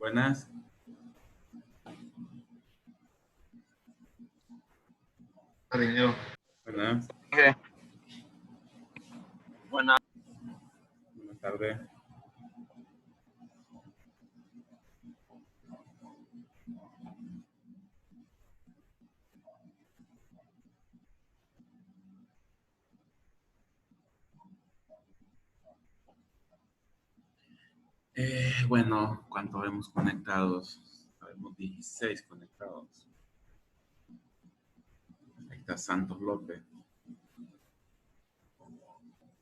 Buenas. Cariño. Buenas. Okay. Buenas. Buenas tardes. Bueno, ¿cuántos vemos conectados? Sabemos 16 conectados. Ahí está Santos López.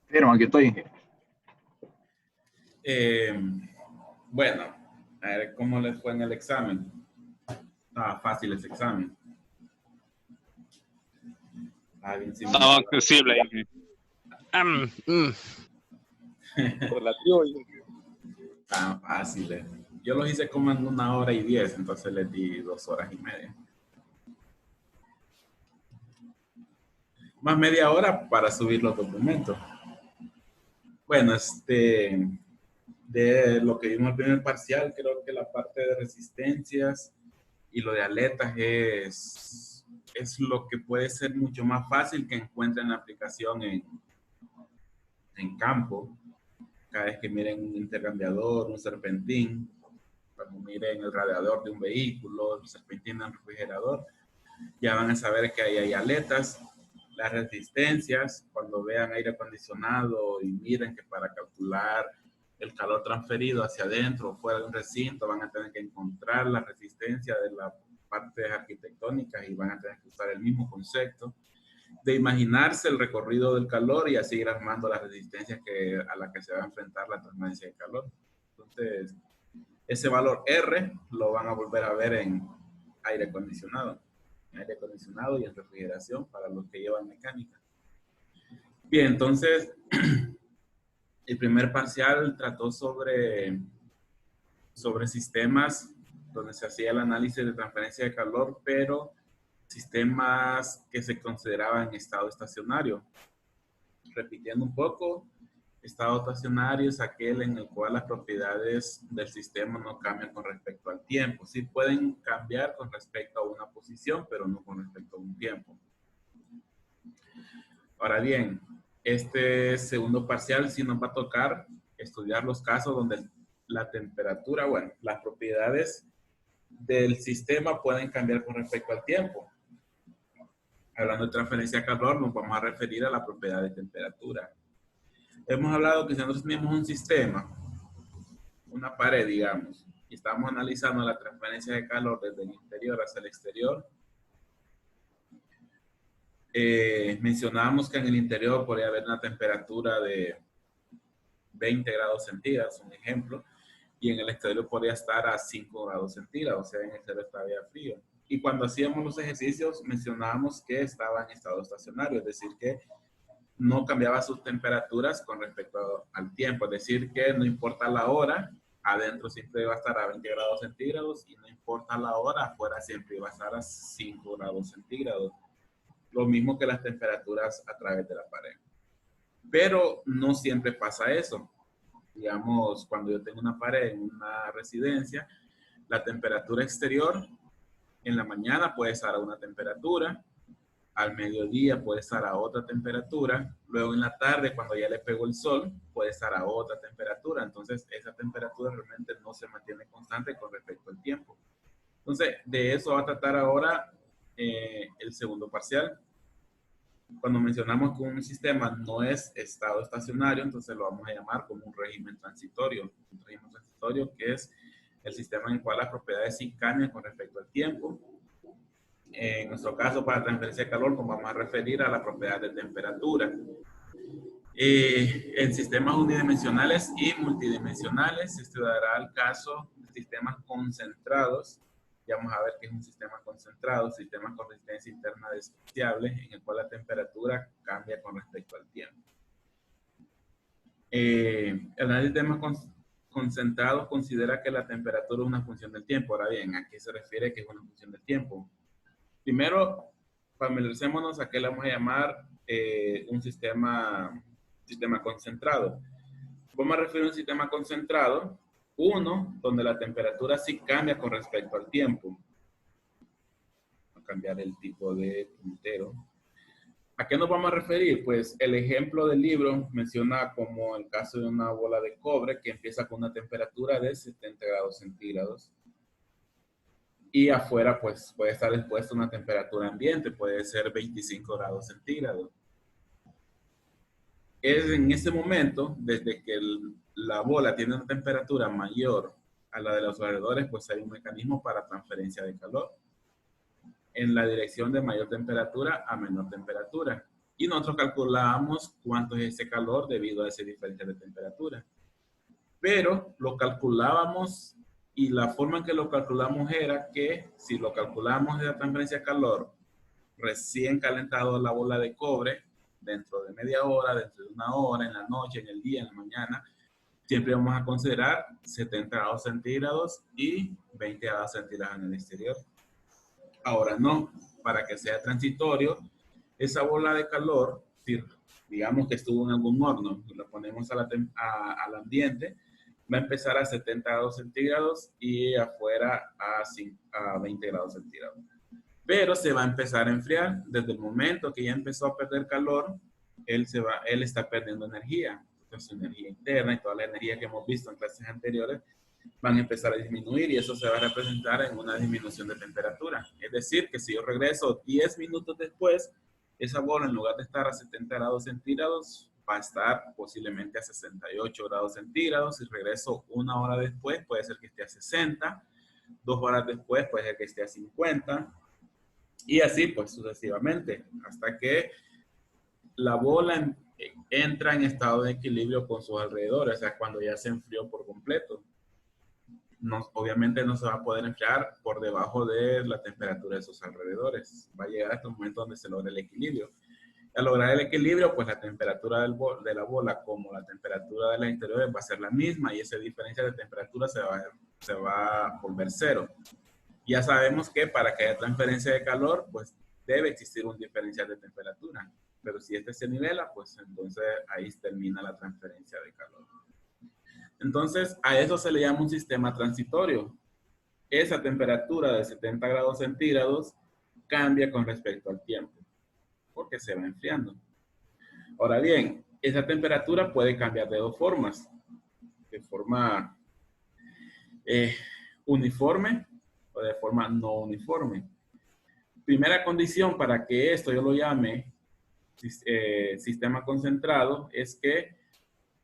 Firma, aquí estoy. Bueno, a ver cómo les fue en el examen. Estaba fácil ese examen. Bien Estaba accesible. Relativo. Tan fáciles. Yo los hice como en 1 hora y 10, entonces les di 2 horas y media. Más media hora para subir los documentos. Bueno, de lo que vimos en el primer parcial, creo que la parte de resistencias y lo de aletas es lo que puede ser mucho más fácil que encuentren la aplicación en campo. Cada vez que miren un intercambiador, un serpentín, cuando miren el radiador de un vehículo, el serpentín de un refrigerador, ya van a saber que ahí hay aletas. Las resistencias, cuando vean aire acondicionado y miren que para calcular el calor transferido hacia adentro o fuera de un recinto van a tener que encontrar la resistencia de las partes arquitectónicas y van a tener que usar el mismo concepto de imaginarse el recorrido del calor y así ir armando las resistencias a la que se va a enfrentar la transferencia de calor. Entonces, ese valor R lo van a volver a ver en aire acondicionado y en refrigeración para los que llevan mecánica. Bien, entonces, el primer parcial trató sobre sistemas donde se hacía el análisis de transferencia de calor, pero sistemas que se consideraban en estado estacionario. Repitiendo un poco, estado estacionario es aquel en el cual las propiedades del sistema no cambian con respecto al tiempo. Sí pueden cambiar con respecto a una posición, pero no con respecto a un tiempo. Ahora bien, este segundo parcial sí nos va a tocar estudiar los casos donde la temperatura, bueno, las propiedades del sistema pueden cambiar con respecto al tiempo. Hablando de transferencia de calor, nos vamos a referir a la propiedad de temperatura. Hemos hablado que si nosotros tenemos un sistema, una pared, digamos, y estamos analizando la transferencia de calor desde el interior hacia el exterior, mencionábamos que en el interior podría haber una temperatura de 20 grados centígrados, un ejemplo, y en el exterior podría estar a 5 grados centígrados, o sea, en el exterior estaría frío. Y cuando hacíamos los ejercicios, mencionábamos que estaba en estado estacionario, es decir, que no cambiaba sus temperaturas con respecto al tiempo, es decir, que no importa la hora, adentro siempre iba a estar a 20 grados centígrados y no importa la hora, afuera siempre iba a estar a 5 grados centígrados. Lo mismo que las temperaturas a través de la pared. Pero no siempre pasa eso. Digamos, cuando yo tengo una pared en una residencia, la temperatura exterior en la mañana puede estar a una temperatura, al mediodía puede estar a otra temperatura, luego en la tarde cuando ya le pegó el sol puede estar a otra temperatura, entonces esa temperatura realmente no se mantiene constante con respecto al tiempo. Entonces de eso va a tratar ahora el segundo parcial. Cuando mencionamos que un sistema no es estado estacionario, entonces lo vamos a llamar como un régimen transitorio. Un régimen transitorio que es el sistema en el cual las propiedades sí cambian con respecto al tiempo. En nuestro caso, para transferencia de calor, nos vamos a referir a la propiedad de temperatura. En sistemas unidimensionales y multidimensionales se estudiará el caso de sistemas concentrados. Ya vamos a ver qué es un sistema concentrado, sistemas con resistencia interna despreciable, en el cual la temperatura cambia con respecto al tiempo. El análisis de sistemas concentrados considera que la temperatura es una función del tiempo. Ahora bien, ¿a qué se refiere que es una función del tiempo? Primero, familiaricémonos a qué le vamos a llamar un sistema concentrado. Vamos a referir a un sistema concentrado Uno, donde la temperatura sí cambia con respecto al tiempo. Voy a cambiar el tipo de puntero. ¿A qué nos vamos a referir? Pues el ejemplo del libro menciona como el caso de una bola de cobre que empieza con una temperatura de 70 grados centígrados y afuera pues puede estar expuesta a una temperatura ambiente, puede ser 25 grados centígrados. Es en ese momento, desde que la bola tiene una temperatura mayor a la de los alrededores, pues hay un mecanismo para transferencia de calor en la dirección de mayor temperatura a menor temperatura. Y nosotros calculamos cuánto es ese calor debido a ese diferencia de temperatura. Pero lo calculábamos y la forma en que lo calculamos era que si lo calculamos de la transferencia de calor recién calentado la bola de cobre, dentro de media hora, dentro de una hora, en la noche, en el día, en la mañana, siempre vamos a considerar 70 grados centígrados y 20 grados centígrados en el exterior. Ahora no, para que sea transitorio, esa bola de calor, si digamos que estuvo en algún horno, lo ponemos al ambiente, va a empezar a 70 grados centígrados y afuera a 20 grados centígrados. Pero se va a empezar a enfriar. Desde el momento que ya empezó a perder calor, él está perdiendo energía. Entonces, su energía interna y toda la energía que hemos visto en clases anteriores van a empezar a disminuir y eso se va a representar en una disminución de temperatura. Es decir, que si yo regreso 10 minutos después, esa bola en lugar de estar a 70 grados centígrados, va a estar posiblemente a 68 grados centígrados. Si regreso una hora después, puede ser que esté a 60. 2 horas después, puede ser que esté a 50. Y así, pues, sucesivamente, hasta que la bola entra en estado de equilibrio con sus alrededores, o sea, cuando ya se enfrió por completo. No, obviamente no se va a poder enfriar por debajo de la temperatura de sus alrededores. Va a llegar hasta un momento donde se logre el equilibrio. Al lograr el equilibrio, pues la temperatura de la bola como la temperatura de las exteriores va a ser la misma y esa diferencia de temperatura se va a volver cero. Ya sabemos que para que haya transferencia de calor, pues debe existir un diferencial de temperatura. Pero si este se nivela, pues entonces ahí termina la transferencia de calor. Entonces, a eso se le llama un sistema transitorio. Esa temperatura de 70 grados centígrados cambia con respecto al tiempo, porque se va enfriando. Ahora bien, esa temperatura puede cambiar de dos formas. De forma uniforme o de forma no uniforme. Primera condición para que esto yo lo llame sistema concentrado es que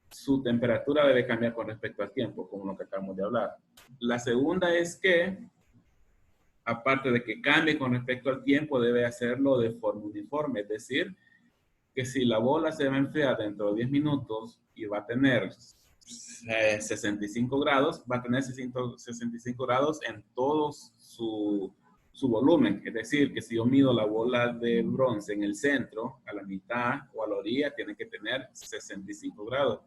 su temperatura debe cambiar con respecto al tiempo, como lo que acabamos de hablar. La segunda es que, aparte de que cambie con respecto al tiempo, debe hacerlo de forma uniforme. Es decir, que si la bola se va a enfriar dentro de 10 minutos y va a tener 65 grados, va a tener 65 grados en todo su volumen. Es decir, que si yo mido la bola de bronce en el centro, a la mitad o a la orilla, tiene que tener 65 grados.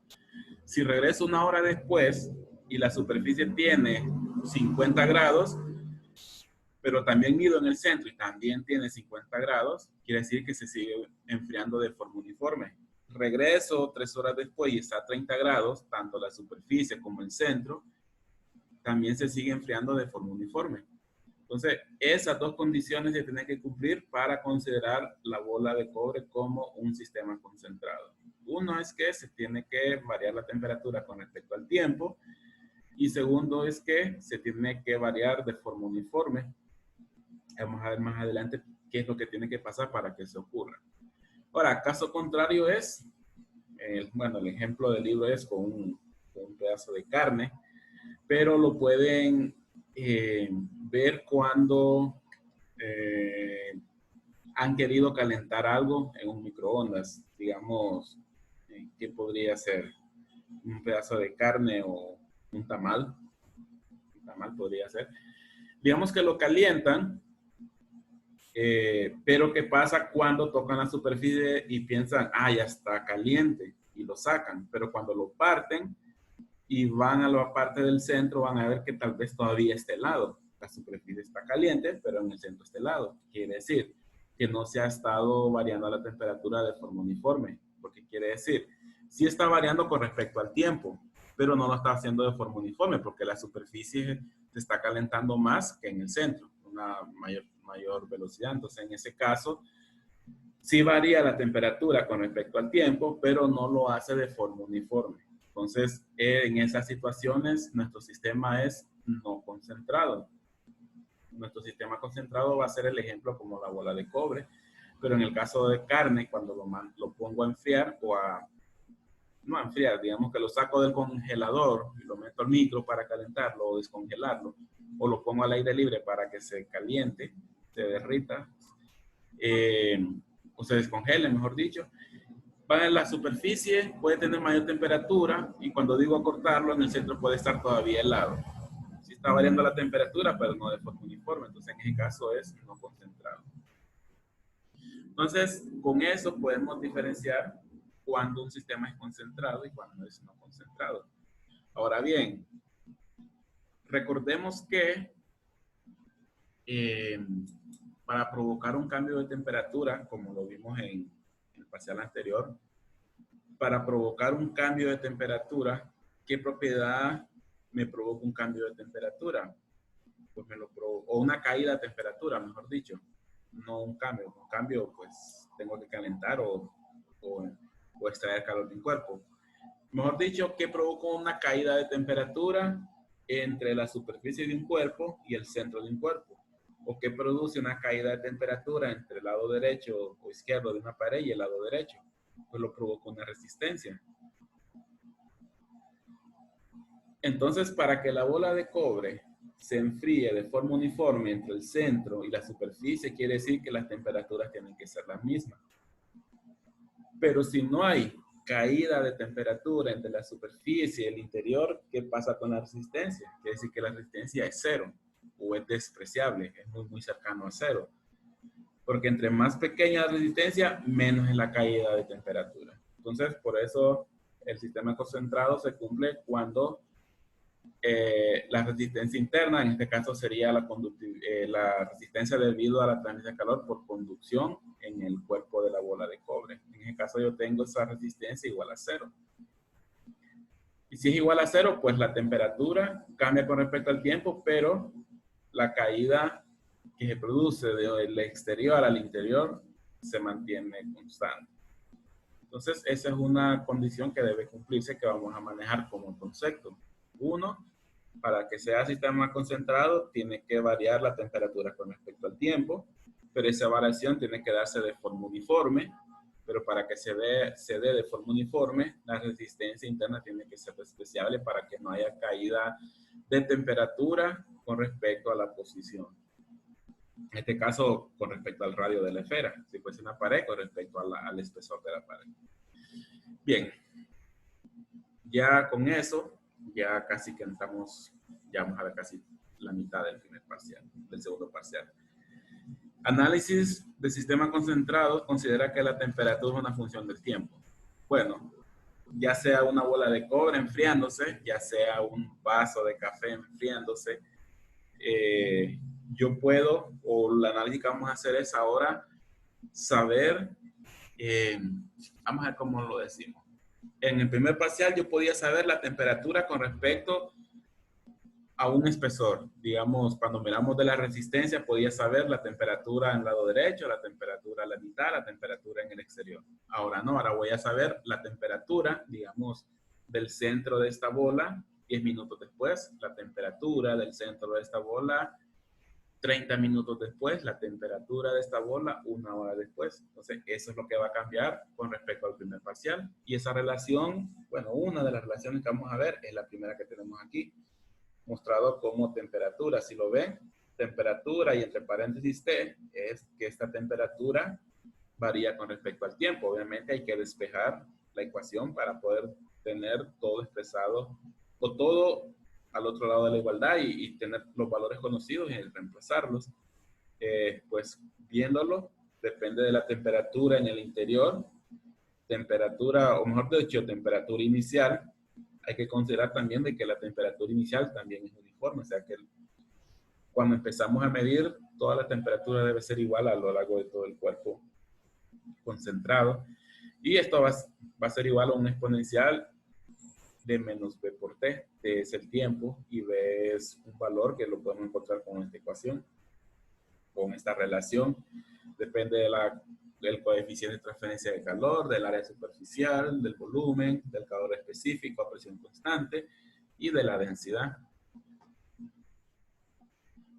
Si regreso una hora después y la superficie tiene 50 grados, pero también mido en el centro y también tiene 50 grados, quiere decir que se sigue enfriando de forma uniforme. Regreso 3 horas después y está a 30 grados, tanto la superficie como el centro, también se sigue enfriando de forma uniforme. Entonces, esas dos condiciones se tienen que cumplir para considerar la bola de cobre como un sistema concentrado. Uno es que se tiene que variar la temperatura con respecto al tiempo y segundo es que se tiene que variar de forma uniforme. Vamos a ver más adelante qué es lo que tiene que pasar para que eso ocurra. Ahora, caso contrario es, bueno, el ejemplo del libro es con un pedazo de carne, pero lo pueden ver cuando han querido calentar algo en un microondas. Digamos, ¿qué podría ser? Un pedazo de carne o un tamal. Un tamal podría ser. Digamos que lo calientan, pero ¿qué pasa cuando tocan la superficie y piensan, ah, ya está caliente y lo sacan? Pero cuando lo parten y van a la parte del centro, van a ver que tal vez todavía está helado. La superficie está caliente, pero en el centro está helado. Quiere decir que no se ha estado variando la temperatura de forma uniforme. Porque quiere decir, sí está variando con respecto al tiempo, pero no lo está haciendo de forma uniforme porque la superficie se está calentando más que en el centro, una mayor velocidad. Entonces, en ese caso, sí varía la temperatura con respecto al tiempo, pero no lo hace de forma uniforme. Entonces, en esas situaciones, nuestro sistema es no concentrado. Nuestro sistema concentrado va a ser el ejemplo como la bola de cobre, pero en el caso de carne, cuando lo pongo a enfriar no a enfriar, digamos que lo saco del congelador y lo meto al micro para calentarlo o descongelarlo, o lo pongo al aire libre para que se caliente, se derrita, o se descongele, mejor dicho. Va en la superficie, puede tener mayor temperatura y cuando digo cortarlo, en el centro puede estar todavía helado. Sí está variando la temperatura, pero no de forma uniforme. Entonces, en ese caso es no concentrado. Entonces, con eso podemos diferenciar cuando un sistema es concentrado y cuando es no concentrado. Ahora bien, recordemos que para provocar un cambio de temperatura, como lo vimos en el parcial anterior, para provocar un cambio de temperatura, ¿qué propiedad me provoca un cambio de temperatura? Pues o una caída de temperatura, mejor dicho. No un cambio. Un cambio, pues, tengo que calentar o extraer calor de mi cuerpo. Mejor dicho, ¿qué provoca una caída de temperatura entre la superficie de un cuerpo y el centro de un cuerpo? ¿O qué produce una caída de temperatura entre el lado derecho o izquierdo de una pared y el lado derecho? Pues lo provoca una resistencia. Entonces, para que la bola de cobre se enfríe de forma uniforme entre el centro y la superficie, quiere decir que las temperaturas tienen que ser las mismas. Pero si no hay caída de temperatura entre la superficie y el interior, ¿qué pasa con la resistencia? Quiere decir que la resistencia es cero o es despreciable, es muy cercano a cero. Porque entre más pequeña la resistencia, menos es la caída de temperatura. Entonces, por eso el sistema concentrado se cumple cuando la resistencia interna, en este caso sería la resistencia debido a la transmisión de calor por conducción en el cuerpo de la bola de cobre. En este caso yo tengo esa resistencia igual a cero. Y si es igual a cero, pues la temperatura cambia con respecto al tiempo, pero la caída que se produce del exterior al interior se mantiene constante. Entonces, esa es una condición que debe cumplirse, que vamos a manejar como concepto. Uno, para que sea sistema concentrado, tiene que variar la temperatura con respecto al tiempo, pero esa variación tiene que darse de forma uniforme, pero para que se dé de forma uniforme, la resistencia interna tiene que ser despreciable para que no haya caída de temperatura con respecto a la posición. En este caso, con respecto al radio de la esfera, si fuese una pared, con respecto al espesor de la pared. Bien, ya con eso, ya casi que estamos, ya vamos a ver casi la mitad del primer parcial, del segundo parcial. Análisis de sistema concentrado considera que la temperatura es una función del tiempo. Bueno, ya sea una bola de cobre enfriándose, ya sea un vaso de café enfriándose, yo puedo, o el análisis que vamos a hacer es ahora saber, vamos a ver cómo lo decimos. En el primer parcial yo podía saber la temperatura con respecto a un espesor. Digamos, cuando miramos de la resistencia, podía saber la temperatura en el lado derecho, la temperatura a la mitad, la temperatura en el exterior. Ahora no, ahora voy a saber la temperatura, digamos, del centro de esta bola 10 minutos después, la temperatura del centro de esta bola 30 minutos después, la temperatura de esta bola 1 hora después. Entonces, eso es lo que va a cambiar con respecto al primer parcial. Y esa relación, bueno, una de las relaciones que vamos a ver es la primera que tenemos aquí, mostrado como temperatura. Si lo ven, temperatura y entre paréntesis T, es que esta temperatura varía con respecto al tiempo. Obviamente hay que despejar la ecuación para poder tener todo expresado, o todo al otro lado de la igualdad y tener los valores conocidos y reemplazarlos. Pues viéndolo, depende de la temperatura en el interior, temperatura, o mejor dicho, temperatura inicial. Hay que considerar también de que la temperatura inicial también es uniforme, o sea que cuando empezamos a medir, toda la temperatura debe ser igual a lo largo de todo el cuerpo concentrado. Y esto va a ser igual a un exponencial D menos B por T. T es el tiempo y B es un valor que lo podemos encontrar con esta ecuación, con esta relación. Depende del coeficiente de transferencia de calor, del área superficial, del volumen, del calor específico a presión constante y de la densidad.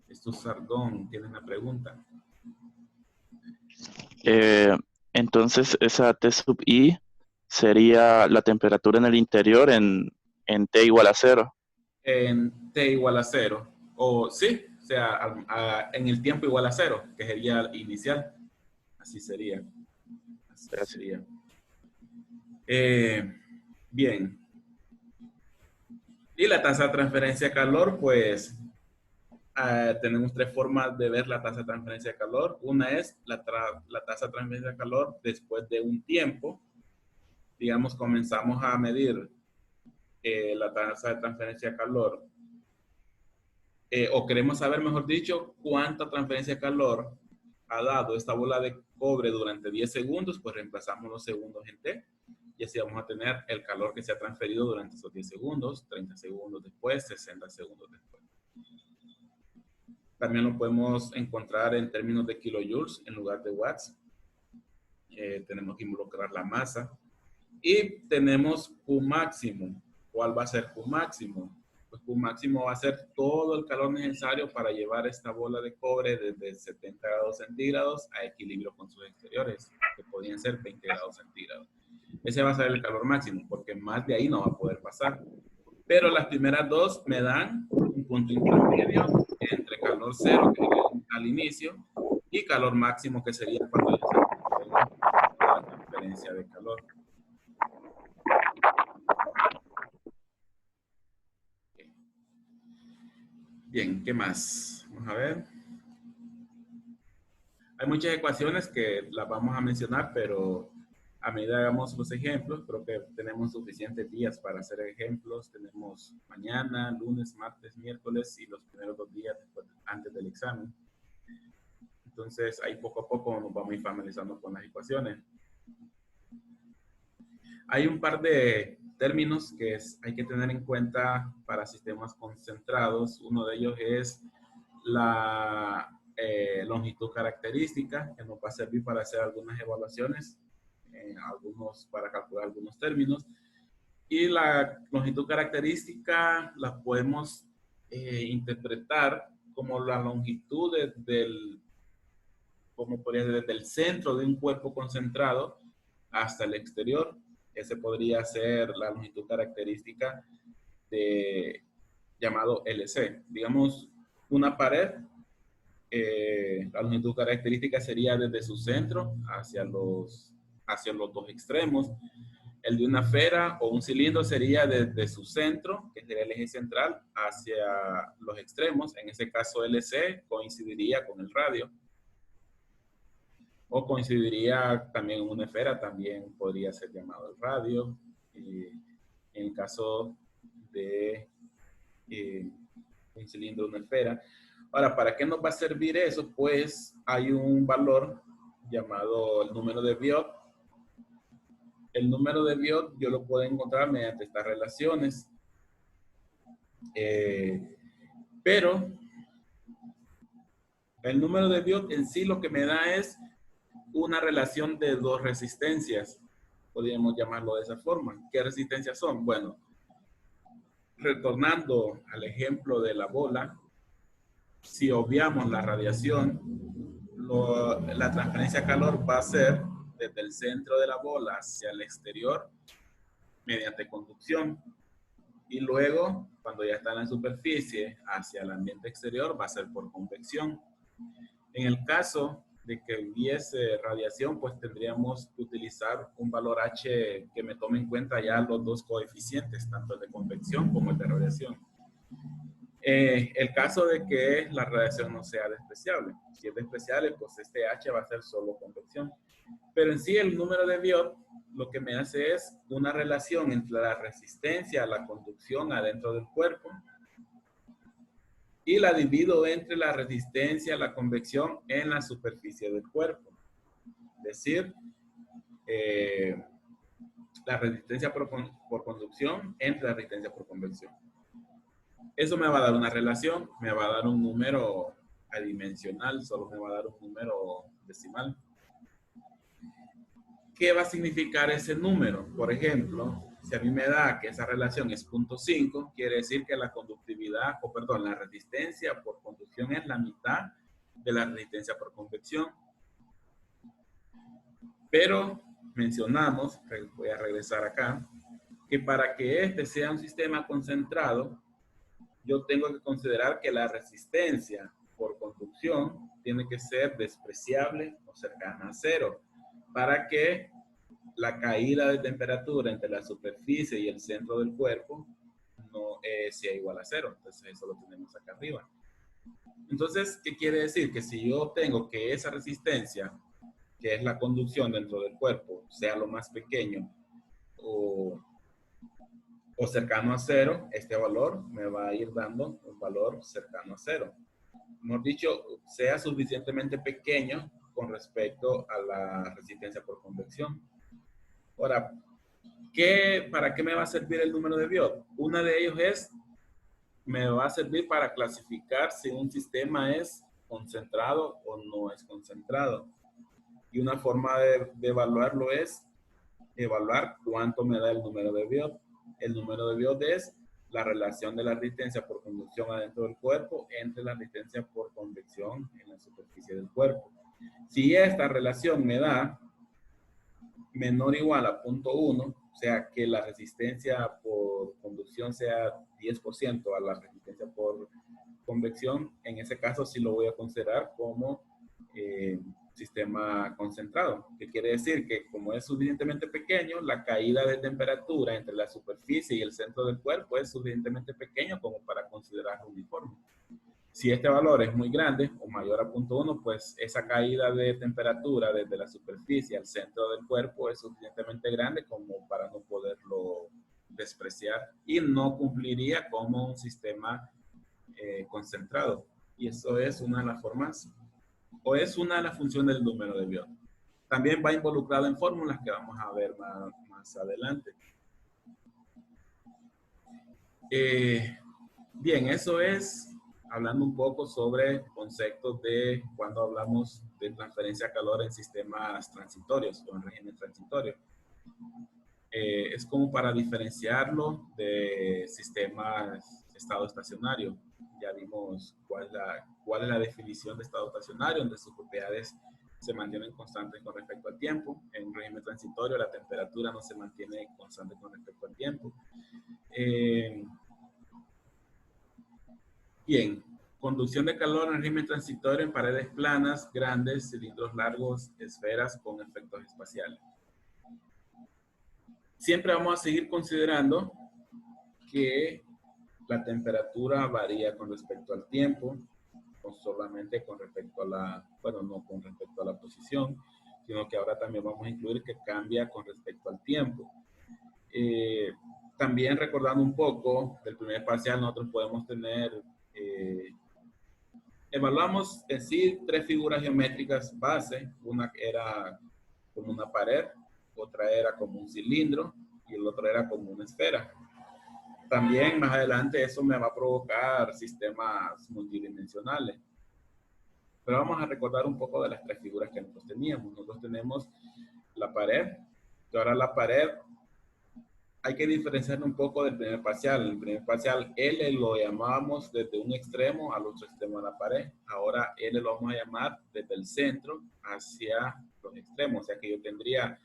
Esto Sardón tiene una pregunta. Entonces, esa T sub I sería la temperatura en el interior en T igual a 0. En T igual a 0. O sí, o sea, en el tiempo igual a 0, que sería el inicial. Así sería. Así sería. Bien. Y la tasa de transferencia de calor, pues tenemos tres formas de ver la tasa de transferencia de calor. Una es la tasa de transferencia de calor después de un tiempo. Digamos, comenzamos a medir la tasa de transferencia de calor. O queremos saber, mejor dicho, cuánta transferencia de calor ha dado esta bola de cobre durante 10 segundos, pues reemplazamos los segundos en T. Y así vamos a tener el calor que se ha transferido durante esos 10 segundos, 30 segundos después, 60 segundos después. También lo podemos encontrar en términos de kilojoules en lugar de watts. Tenemos que involucrar la masa. Y tenemos Q máximo. ¿Cuál va a ser Q máximo? Pues Q máximo va a ser todo el calor necesario para llevar esta bola de cobre desde 70 grados centígrados a equilibrio con sus exteriores, que podrían ser 20 grados centígrados. Ese va a ser el calor máximo, porque más de ahí no va a poder pasar. Pero las primeras dos me dan un punto intermedio entre calor cero, que sería al inicio, y calor máximo, que sería cuando ya se la transferencia de calor. Bien, ¿qué más? Vamos a ver. Hay muchas ecuaciones que las vamos a mencionar, pero a medida que hagamos los ejemplos, creo que tenemos suficientes días para hacer ejemplos. Tenemos mañana, lunes, martes, miércoles y los primeros 2 días antes del examen. Entonces, ahí poco a poco nos vamos a ir familiarizando con las ecuaciones. Hay un par de términos que hay que tener en cuenta para sistemas concentrados. Uno de ellos es la longitud característica, que nos va a servir para hacer algunas evaluaciones, para calcular algunos términos. Y la longitud característica la podemos interpretar como la longitud desde el centro de un cuerpo concentrado hasta el exterior. Ese podría ser la longitud característica llamado LC. Digamos, una pared, la longitud característica sería desde su centro hacia los dos extremos. El de una esfera o un cilindro sería desde su centro, que sería el eje central, hacia los extremos. En ese caso, LC coincidiría con el radio. O coincidiría también en una esfera, también podría ser llamado el radio. En el caso de un cilindro o una esfera. Ahora, ¿para qué nos va a servir eso? Pues hay un valor llamado el número de Biot. El número de Biot yo lo puedo encontrar mediante estas relaciones. Pero el número de Biot en sí lo que me da es una relación de dos resistencias. Podríamos llamarlo de esa forma. ¿Qué resistencias son? Bueno, retornando al ejemplo de la bola, si obviamos la radiación, la transferencia de calor va a ser desde el centro de la bola hacia el exterior mediante conducción. Y luego, cuando ya está en la superficie, hacia el ambiente exterior, va a ser por convección. En el caso de que hubiese radiación, pues tendríamos que utilizar un valor H que me tome en cuenta ya los dos coeficientes, tanto el de convección como el de radiación. El caso de que la radiación no sea despreciable. Si es despreciable, pues este H va a ser solo convección. Pero en sí el número de Biot lo que me hace es una relación entre la resistencia a la conducción adentro del cuerpo y la divido entre la resistencia a la convección en la superficie del cuerpo. Es decir, la resistencia por conducción entre la resistencia por convección. Eso me va a dar una relación, me va a dar un número adimensional, solo me va a dar un número decimal. ¿Qué va a significar ese número? Por ejemplo, si a mí me da que esa relación es 0.5, quiere decir que la conductividad, o perdón, la resistencia por conducción es la mitad de la resistencia por convección. Pero mencionamos, voy a regresar acá, que para que este sea un sistema concentrado, yo tengo que considerar que la resistencia por conducción tiene que ser despreciable o cercana a cero, para que la caída de temperatura entre la superficie y el centro del cuerpo no sea igual a cero. Entonces eso lo tenemos acá arriba. Entonces, ¿qué quiere decir? Que si yo tengo que esa resistencia, que es la conducción dentro del cuerpo, sea lo más pequeño o cercano a cero, este valor me va a ir dando un valor cercano a cero. Hemos dicho, sea suficientemente pequeño con respecto a la resistencia por convección. Ahora, ¿para qué me va a servir el número de Biot? Una de ellos es, me va a servir para clasificar si un sistema es concentrado o no es concentrado. Y una forma de evaluarlo es evaluar cuánto me da el número de Biot. El número de Biot es la relación de la resistencia por conducción adentro del cuerpo entre la resistencia por convección en la superficie del cuerpo. Si esta relación me da menor o igual a 0.1, o sea que la resistencia por conducción sea 10% a la resistencia por convección, en ese caso sí lo voy a considerar como sistema concentrado, que quiere decir que como es suficientemente pequeño, la caída de temperatura entre la superficie y el centro del cuerpo es suficientemente pequeño como para considerarlo uniforme. Si este valor es muy grande o mayor a 0.1, pues esa caída de temperatura desde la superficie al centro del cuerpo es suficientemente grande como para no poderlo despreciar y no cumpliría como un sistema concentrado. Y eso es una de las formas, o es una de las funciones del número de Biot. También va involucrado en fórmulas que vamos a ver más adelante. Bien, eso es hablando un poco sobre conceptos de cuando hablamos de transferencia de calor en sistemas transitorios o en régimen transitorio. Es como para diferenciarlo de sistemas de estado estacionario. Ya vimos cuál es la definición de estado estacionario, donde sus propiedades se mantienen constantes con respecto al tiempo. En un régimen transitorio la temperatura no se mantiene constante con respecto al tiempo. Bien, conducción de calor en régimen transitorio en paredes planas, grandes, cilindros largos, esferas con efectos espaciales. Siempre vamos a seguir considerando que la temperatura varía con respecto al tiempo, no solamente con respecto a no con respecto a la posición, sino que ahora también vamos a incluir que cambia con respecto al tiempo. También recordando un poco del primer parcial, nosotros podemos tener, evaluamos en sí 3 figuras geométricas base. Una era como una pared, otra era como un cilindro y el otro era como una esfera. También más adelante eso me va a provocar sistemas multidimensionales. Pero vamos a recordar un poco de las 3 figuras que nosotros teníamos. Nosotros tenemos la pared, y ahora la pared hay que diferenciar un poco del primer parcial. El primer parcial L lo llamábamos desde un extremo al otro extremo de la pared. Ahora L lo vamos a llamar desde el centro hacia los extremos. O sea que yo tendría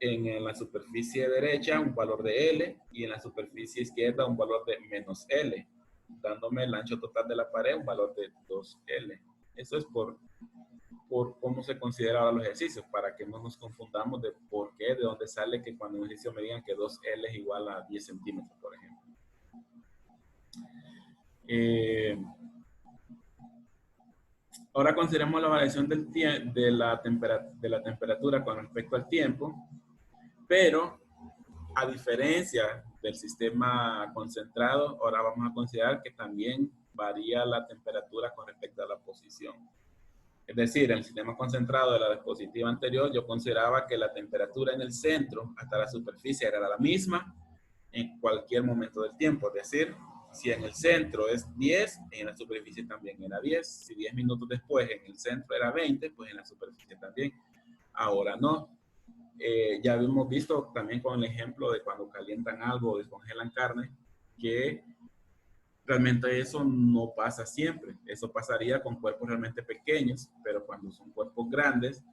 en la superficie derecha un valor de L y en la superficie izquierda un valor de menos L, dándome el ancho total de la pared un valor de 2L. Eso es por cómo se consideraban los ejercicios, para que no nos confundamos de por qué, de dónde sale que cuando un ejercicio me digan que 2L es igual a 10 centímetros, por ejemplo. Ahora consideremos la variación de la temperatura con respecto al tiempo, pero a diferencia del sistema concentrado, ahora vamos a considerar que también varía la temperatura con respecto a la posición. Es decir, en el sistema concentrado de la diapositiva anterior, yo consideraba que la temperatura en el centro hasta la superficie era la misma en cualquier momento del tiempo. Es decir, si en el centro es 10, en la superficie también era 10. Si 10 minutos después en el centro era 20, pues en la superficie también. Ahora no. Ya hemos visto también con el ejemplo de cuando calientan algo o descongelan carne, que realmente eso no pasa siempre. Eso pasaría con cuerpos realmente pequeños, pero cuando son cuerpos grandes,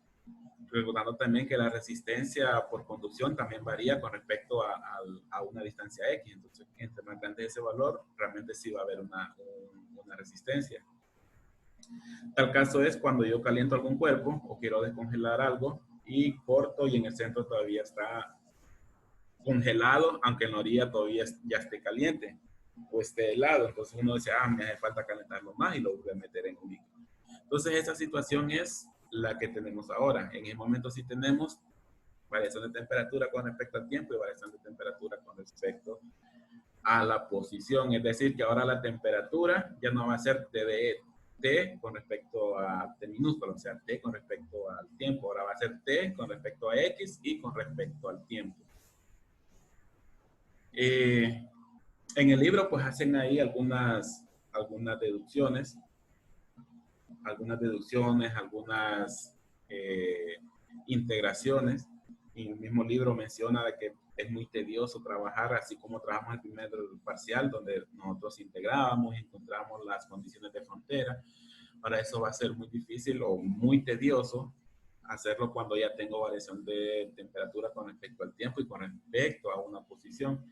recordando también que la resistencia por conducción también varía con respecto a una distancia X. Entonces, entre más grande ese valor, realmente sí va a haber una resistencia. Tal caso es cuando yo caliento algún cuerpo o quiero descongelar algo y corto y en el centro todavía está congelado, aunque en la orilla todavía ya esté caliente o esté helado. Entonces uno dice, me hace falta calentarlo más y lo voy a meter en un líquido. Entonces esa situación es la que tenemos ahora. En el momento sí tenemos variación de temperatura con respecto al tiempo y variación de temperatura con respecto a la posición. Es decir, que ahora la temperatura ya no va a ser T con respecto a T minúsculo, o sea, T con respecto al tiempo. Ahora va a ser T con respecto a X y con respecto al tiempo. En el libro pues hacen ahí algunas deducciones, algunas integraciones. Y el mismo libro menciona de que es muy tedioso trabajar, así como trabajamos el primer parcial, donde nosotros integrábamos y encontramos las condiciones de frontera. Ahora eso va a ser muy difícil o muy tedioso hacerlo cuando ya tengo variación de temperatura con respecto al tiempo y con respecto a una posición.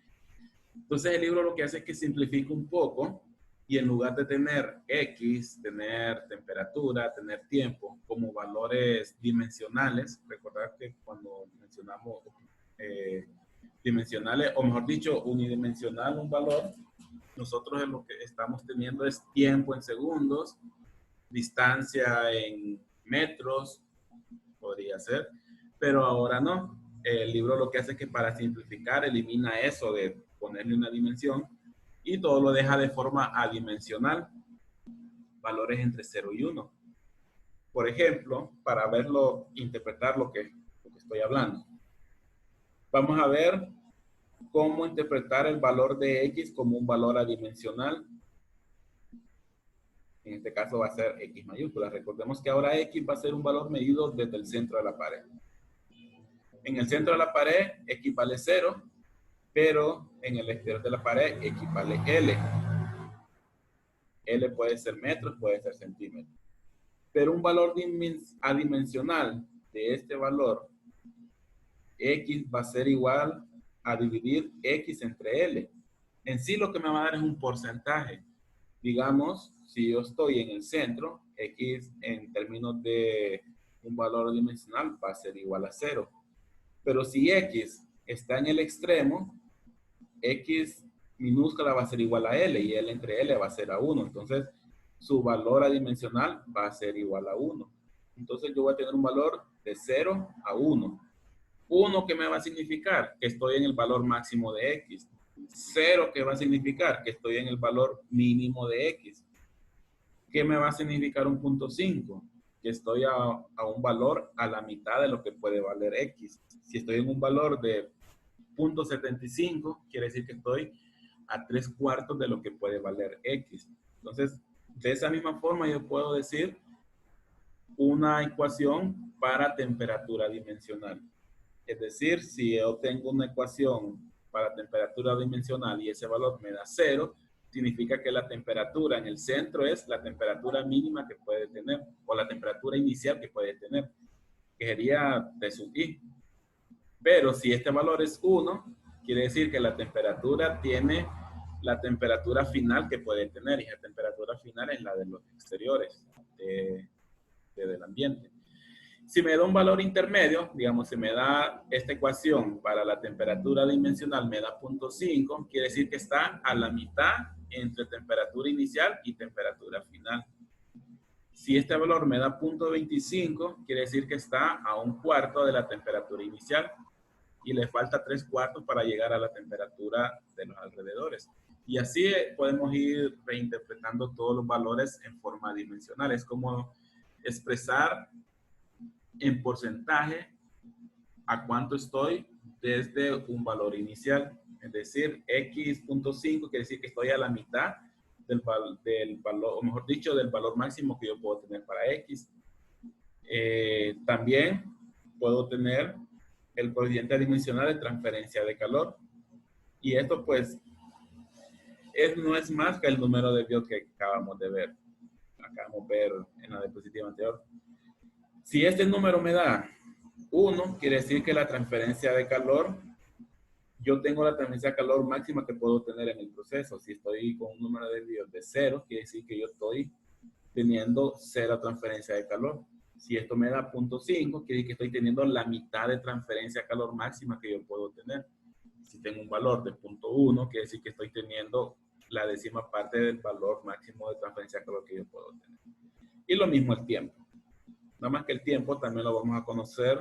Entonces el libro lo que hace es que simplifica un poco y en lugar de tener X, tener temperatura, tener tiempo como valores dimensionales, recordar que cuando mencionamos dimensionales, o mejor dicho, unidimensional un valor, nosotros lo que estamos teniendo es tiempo en segundos, distancia en metros, podría ser, pero ahora no. El libro lo que hace es que para simplificar elimina eso de ponerle una dimensión y todo lo deja de forma adimensional, valores entre 0 y 1. Por ejemplo, para verlo, interpretar lo que estoy hablando. Vamos a ver cómo interpretar el valor de X como un valor adimensional. En este caso va a ser X mayúscula. Recordemos que ahora X va a ser un valor medido desde el centro de la pared. En el centro de la pared, X vale 0, pero en el exterior de la pared, X vale L. L puede ser metros, puede ser centímetros. Pero un valor adimensional de este valor, X va a ser igual a dividir X entre L. En sí lo que me va a dar es un porcentaje. Digamos, si yo estoy en el centro, X en términos de un valor dimensional va a ser igual a 0. Pero si X está en el extremo, X minúscula va a ser igual a L y L entre L va a ser a 1. Entonces, su valor adimensional va a ser igual a 1. Entonces, yo voy a tener un valor de 0 a 1. 1, ¿qué me va a significar? Que estoy en el valor máximo de X. 0, ¿qué va a significar? Que estoy en el valor mínimo de X. ¿Qué me va a significar un punto 5? Que estoy a un valor a la mitad de lo que puede valer X. Si estoy en un valor de 0.75, quiere decir que estoy a 3/4 de lo que puede valer X. Entonces, de esa misma forma yo puedo decir una ecuación para temperatura dimensional. Es decir, si yo tengo una ecuación para temperatura dimensional y ese valor me da 0, significa que la temperatura en el centro es la temperatura mínima que puede tener, o la temperatura inicial que puede tener, que sería T sub I. Pero si este valor es 1, quiere decir que la temperatura tiene la temperatura final que puede tener, y la temperatura final es la de los exteriores del ambiente. Si me da un valor intermedio, digamos, si me da esta ecuación para la temperatura dimensional, me da 0.5, quiere decir que está a la mitad entre temperatura inicial y temperatura final. Si este valor me da 0.25, quiere decir que está a 1/4 de la temperatura inicial y le falta 3/4 para llegar a la temperatura de los alrededores. Y así podemos ir reinterpretando todos los valores en forma dimensional. Es como expresar en porcentaje a cuánto estoy desde un valor inicial. Es decir, x.5 quiere decir que estoy a la mitad del valor, o mejor dicho, del valor máximo que yo puedo tener para x. También puedo tener el coeficiente adimensional de transferencia de calor. Y esto pues no es más que el número de Biot que acabamos de ver en la diapositiva anterior. Si este número me da 1, quiere decir que la transferencia de calor, yo tengo la transferencia de calor máxima que puedo tener en el proceso. Si estoy con un número de Biot de 0, quiere decir que yo estoy teniendo 0 transferencia de calor. Si esto me da 0.5, quiere decir que estoy teniendo la mitad de transferencia de calor máxima que yo puedo tener. Si tengo un valor de 0.1, quiere decir que estoy teniendo la décima parte del valor máximo de transferencia de calor que yo puedo tener. Y lo mismo el tiempo. Nada más que el tiempo también lo vamos a conocer.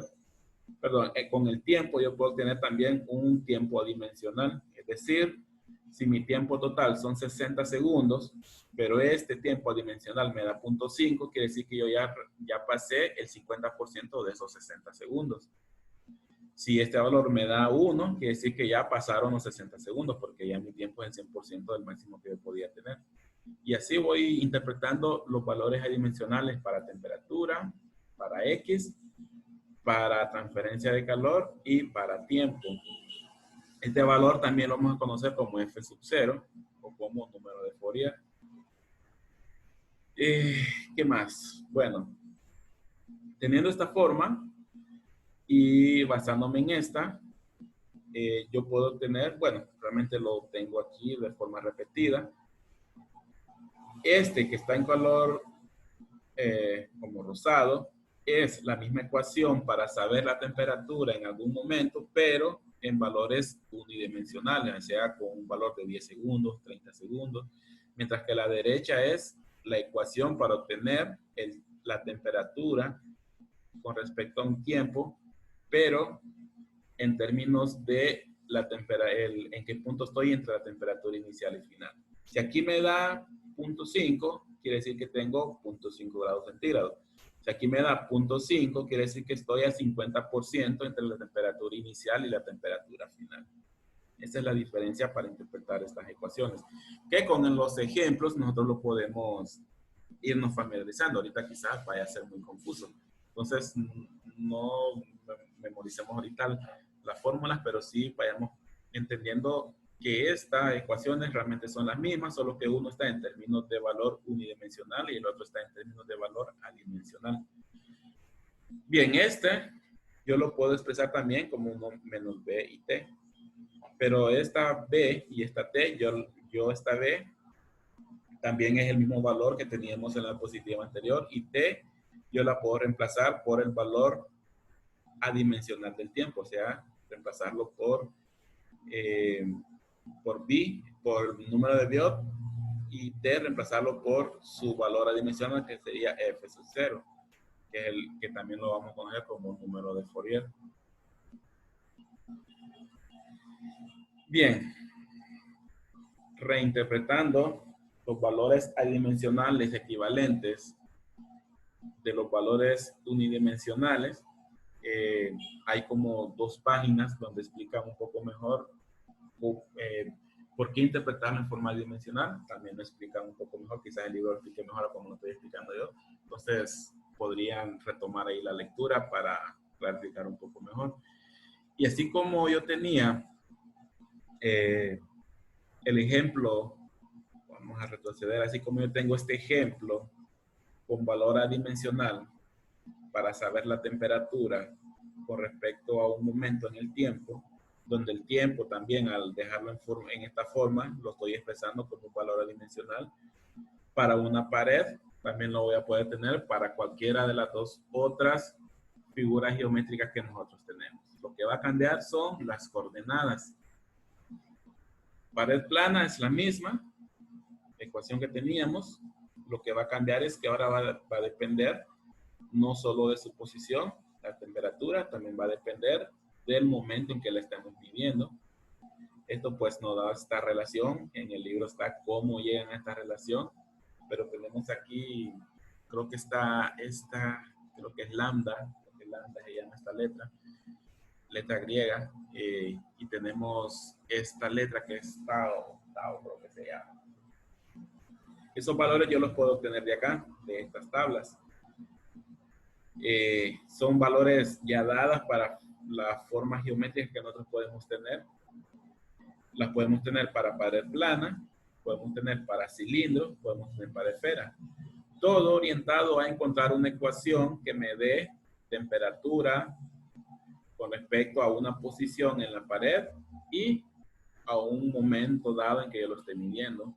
Perdón, con el tiempo yo puedo tener también un tiempo adimensional. Es decir, si mi tiempo total son 60 segundos, pero este tiempo adimensional me da 0.5, quiere decir que yo ya pasé el 50% de esos 60 segundos. Si este valor me da 1, quiere decir que ya pasaron los 60 segundos, porque ya mi tiempo es el 100% del máximo que yo podía tener. Y así voy interpretando los valores adimensionales para temperatura, para X, para transferencia de calor y para tiempo. Este valor también lo vamos a conocer como F sub 0 o como número de Fourier. ¿Qué más? Bueno, teniendo esta forma y basándome en esta, yo puedo tener, bueno, realmente lo tengo aquí de forma repetida. Este que está en color como rosado es la misma ecuación para saber la temperatura en algún momento, pero en valores unidimensionales, o sea, con un valor de 10 segundos, 30 segundos, mientras que la derecha es la ecuación para obtener la temperatura con respecto a un tiempo, pero en términos de en qué punto estoy entre la temperatura inicial y final. Si aquí me da 0.5, quiere decir que tengo 0.5 grados centígrados. Si aquí me da 0.5, quiere decir que estoy a 50% entre la temperatura inicial y la temperatura final. Esa es la diferencia para interpretar estas ecuaciones, que con los ejemplos nosotros lo podemos irnos familiarizando. Ahorita quizás vaya a ser muy confuso. Entonces, no memoricemos ahorita las fórmulas, pero sí vayamos entendiendo que estas ecuaciones realmente son las mismas, solo que uno está en términos de valor unidimensional y el otro está en términos de valor adimensional. Bien, yo lo puedo expresar también como 1 menos B y T. Pero esta B y esta T, esta B también es el mismo valor que teníamos en la diapositiva anterior, y T yo la puedo reemplazar por el valor adimensional del tiempo, o sea, reemplazarlo por B, por número de Biot, y T reemplazarlo por su valor adimensional, que sería F sub 0, que también lo vamos a poner como un número de Fourier. Bien, reinterpretando los valores adimensionales equivalentes de los valores unidimensionales, hay como 2 páginas donde explican un poco mejor por qué interpretarlo en forma adimensional. También lo explican un poco mejor, quizás el libro lo explique mejor como lo estoy explicando yo. Entonces podrían retomar ahí la lectura para clarificar un poco mejor. Y así como yo tenía el ejemplo, vamos a retroceder, así como yo tengo este ejemplo con valor adimensional para saber la temperatura con respecto a un momento en el tiempo, donde el tiempo también, al dejarlo en esta forma, lo estoy expresando como un valor adimensional. Para una pared también lo voy a poder tener para cualquiera de las 2 otras figuras geométricas que nosotros tenemos. Lo que va a cambiar son las coordenadas. Pared plana es la misma ecuación que teníamos. Lo que va a cambiar es que ahora va a depender no solo de su posición, la temperatura, también va a depender del momento en que la estamos viviendo. Esto pues nos da esta relación. En el libro está cómo llegan a esta relación, pero tenemos aquí creo que está esta, creo que es lambda, creo que lambda se llama esta letra griega, y tenemos esta letra que es tau creo que se llama. Esos valores yo los puedo obtener de acá, de estas tablas. Son valores ya dadas para las formas geométricas que nosotros podemos tener. Las podemos tener para pared plana, podemos tener para cilindro, podemos tener para esfera. Todo orientado a encontrar una ecuación que me dé temperatura con respecto a una posición en la pared y a un momento dado en que yo lo esté midiendo.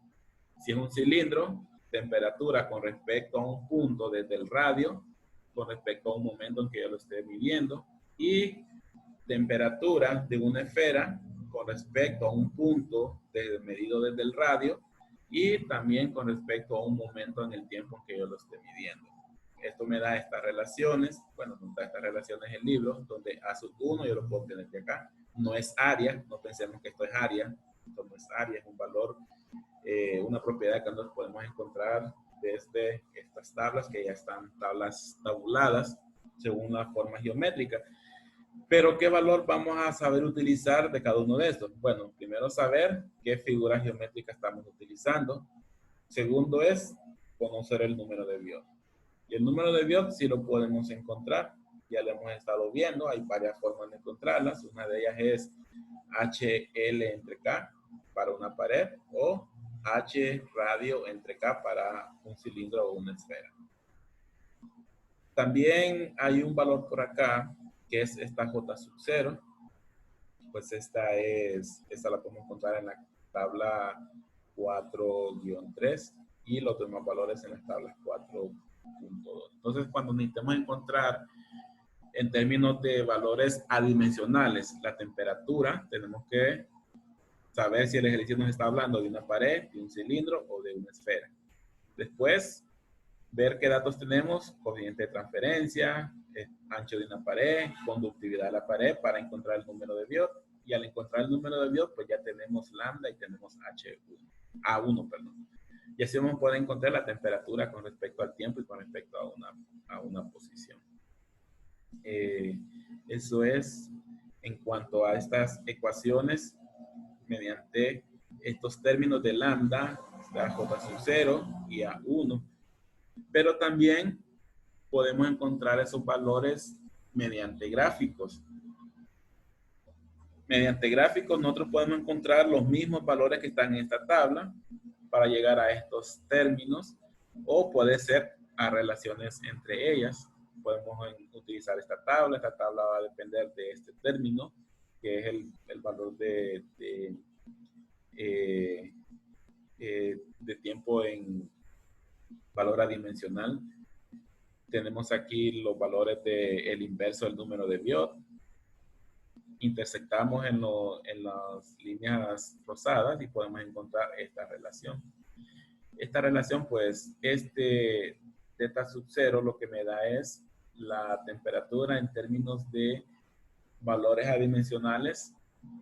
Si es un cilindro, temperatura con respecto a un punto desde el radio, con respecto a un momento en que yo lo esté midiendo, y temperatura de una esfera con respecto a un punto medido desde el radio, y también con respecto a un momento en el tiempo en que yo lo esté midiendo. Esto me da estas relaciones, bueno, nos da estas relaciones en libros, donde A sub 1 yo lo puedo obtener de acá. No es área, no pensemos que esto es área, esto no es área, es un valor, una propiedad que nosotros podemos encontrar desde estas tablas, que ya están tablas tabuladas según la forma geométrica. Pero ¿qué valor vamos a saber utilizar de cada uno de estos? Bueno, primero saber qué figuras geométricas estamos utilizando. Segundo es conocer el número de Biot. Y el número de Biot sí lo podemos encontrar. Ya lo hemos estado viendo, hay varias formas de encontrarlas. Una de ellas es HL entre K para una pared o H radio entre K para un cilindro o una esfera. También hay un valor por acá que es esta J sub 0. Pues esta la podemos encontrar en la tabla 4-3 y los demás valores en las tablas 4.2. Entonces, cuando necesitamos encontrar en términos de valores adimensionales la temperatura, tenemos que saber si el ejercicio nos está hablando de una pared, de un cilindro o de una esfera. Después, ver qué datos tenemos, coeficiente de transferencia, ancho de una pared, conductividad de la pared para encontrar el número de Biot. Y al encontrar el número de Biot, pues ya tenemos lambda y tenemos A1, perdón. Y así vamos a poder encontrar la temperatura con respecto al tiempo y con respecto a una posición. Eso es en cuanto a estas ecuaciones mediante estos términos de lambda, a J sub 0 y A1. Pero también podemos encontrar esos valores mediante gráficos. Mediante gráficos nosotros podemos encontrar los mismos valores que están en esta tabla para llegar a estos términos, o puede ser a relaciones entre ellas. Podemos utilizar esta tabla va a depender de este término, que es el valor de tiempo en valor adimensional. Tenemos aquí los valores del inverso del número de Biot. Intersectamos en las líneas rosadas y podemos encontrar esta relación. Esta relación, pues, θ sub 0 lo que me da es la temperatura en términos de valores adimensionales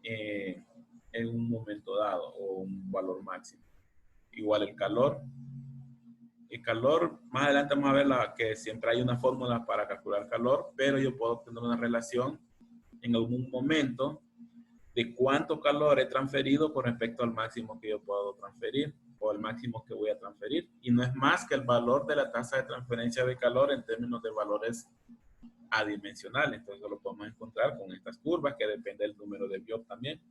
en un momento dado o un valor máximo. Igual el calor. El calor, más adelante vamos a ver que siempre hay una fórmula para calcular calor, pero yo puedo obtener una relación en algún momento de cuánto calor he transferido con respecto al máximo que yo puedo transferir o el máximo que voy a transferir. Y no es más que el valor de la tasa de transferencia de calor en términos de valores adimensionales. Entonces lo podemos encontrar con estas curvas que depende del número de Biot también.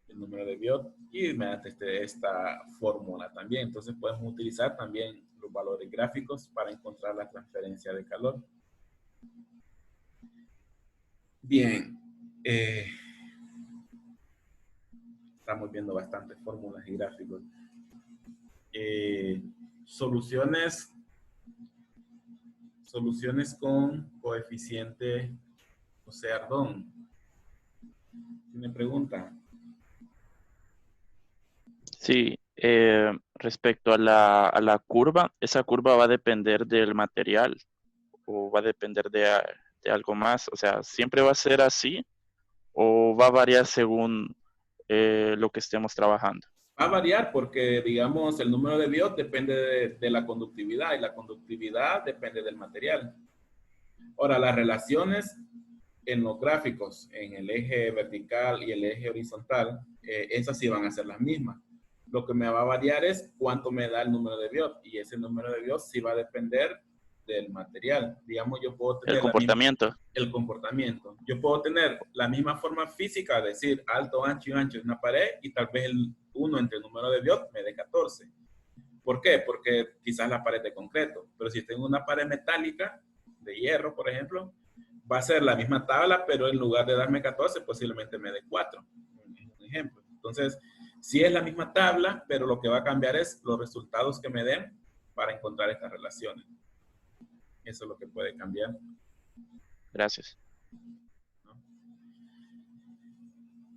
El número de Biot y mediante esta fórmula también. Entonces podemos utilizar también los valores gráficos para encontrar la transferencia de calor. Bien, estamos viendo bastantes fórmulas y gráficos. Soluciones con coeficiente José-Ardón. ¿Tiene pregunta? Sí, respecto a la curva, esa curva va a depender del material o va a depender de algo más. O sea, ¿siempre va a ser así o va a variar según lo que estemos trabajando? Va a variar porque, digamos, el número de Biot depende de la conductividad y la conductividad depende del material. Ahora, las relaciones en los gráficos, en el eje vertical y el eje horizontal, esas sí van a ser las mismas. Lo que me va a variar es cuánto me da el número de Biot, y ese número de Biot sí va a depender del material. Digamos, yo puedo tener El comportamiento. el comportamiento. Yo puedo tener la misma forma física, es decir, alto, ancho y ancho en una pared, y tal vez el 1 entre el número de Biot me dé 14. ¿Por qué? Porque quizás la pared de concreto, pero si tengo una pared metálica, de hierro, por ejemplo, va a ser la misma tabla, pero en lugar de darme 14, posiblemente me dé 4. Un ejemplo. Entonces, sí es la misma tabla, pero lo que va a cambiar es los resultados que me den para encontrar estas relaciones. Eso es lo que puede cambiar. Gracias. ¿No?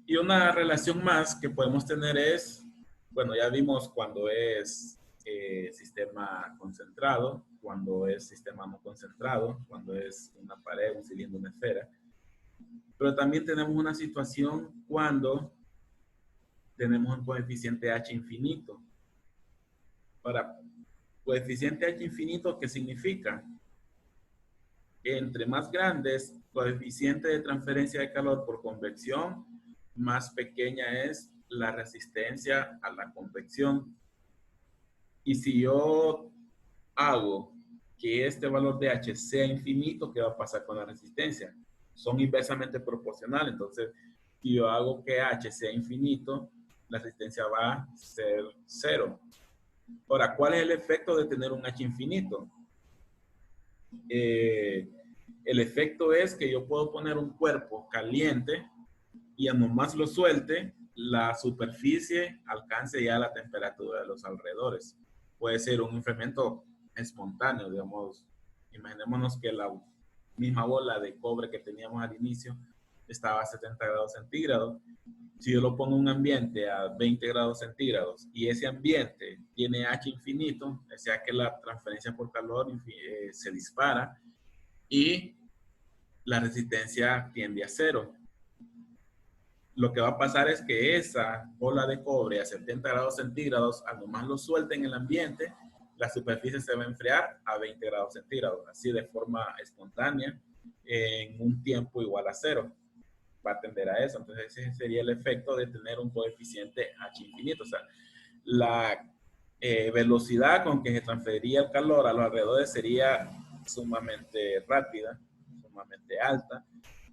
Y una relación más que podemos tener es, bueno, ya vimos cuando es sistema concentrado, cuando es sistema no concentrado, cuando es una pared, un cilindro, una esfera. Pero también tenemos una situación cuando tenemos un coeficiente h infinito. Ahora, coeficiente h infinito, ¿qué significa? Entre más grandes, coeficiente de transferencia de calor por convección, más pequeña es la resistencia a la convección. Y si yo hago que este valor de H sea infinito, ¿qué va a pasar con la resistencia? Son inversamente proporcionales. Entonces, si yo hago que H sea infinito, la resistencia va a ser 0. Ahora, ¿cuál es el efecto de tener un H infinito? El efecto es que yo puedo poner un cuerpo caliente y a nomás lo suelte, la superficie alcance ya la temperatura de los alrededores. Puede ser un incremento espontáneo, digamos. Imaginémonos que la misma bola de cobre que teníamos al inicio estaba a 70 grados centígrados. Si yo lo pongo en un ambiente a 20 grados centígrados y ese ambiente tiene H infinito, o sea que la transferencia por calor se dispara y la resistencia tiende a 0. Lo que va a pasar es que esa bola de cobre a 70 grados centígrados, al nomás lo suelta en el ambiente, la superficie se va a enfriar a 20 grados centígrados, así de forma espontánea, en un tiempo igual a 0. Va a tender a eso. Entonces ese sería el efecto de tener un coeficiente H infinito. O sea, la velocidad con que se transferiría el calor a los alrededores sería sumamente rápida, sumamente alta,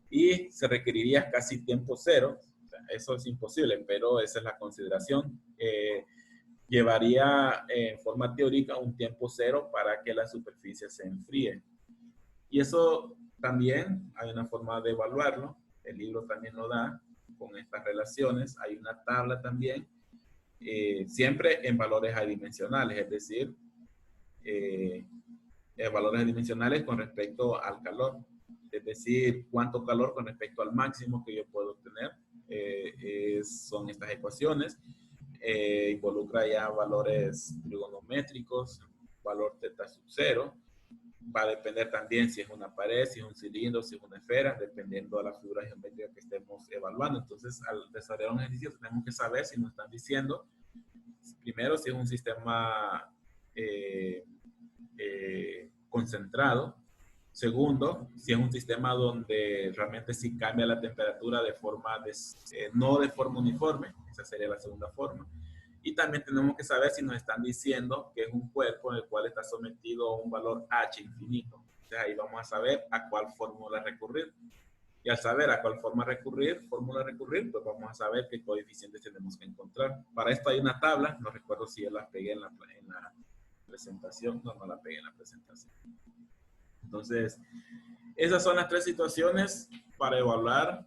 y se requeriría casi tiempo 0. O sea, eso es imposible, pero esa es la consideración. Llevaría en forma teórica un tiempo 0 para que la superficie se enfríe. Y eso también hay una forma de evaluarlo. El libro también lo da con estas relaciones. Hay una tabla también, siempre en valores adimensionales, es decir, valores adimensionales con respecto al calor. Es decir, cuánto calor con respecto al máximo que yo puedo obtener. Son estas ecuaciones. Involucra ya valores trigonométricos, valor teta sub 0. Va a depender también si es una pared, si es un cilindro, si es una esfera, dependiendo de la figura geométrica que estemos evaluando. Entonces, al desarrollar un ejercicio, tenemos que saber si nos están diciendo, primero, si es un sistema concentrado. Segundo, si es un sistema donde realmente sí cambia la temperatura de forma, no de forma uniforme, esa sería la segunda forma. Y también tenemos que saber si nos están diciendo que es un cuerpo en el cual está sometido a un valor H infinito. Entonces ahí vamos a saber a cuál fórmula recurrir. Y al saber a cuál fórmula recurrir, pues vamos a saber qué coeficientes tenemos que encontrar. Para esto hay una tabla, no recuerdo si yo la pegué en la presentación. No la pegué en la presentación. Entonces, esas son las 3 situaciones para evaluar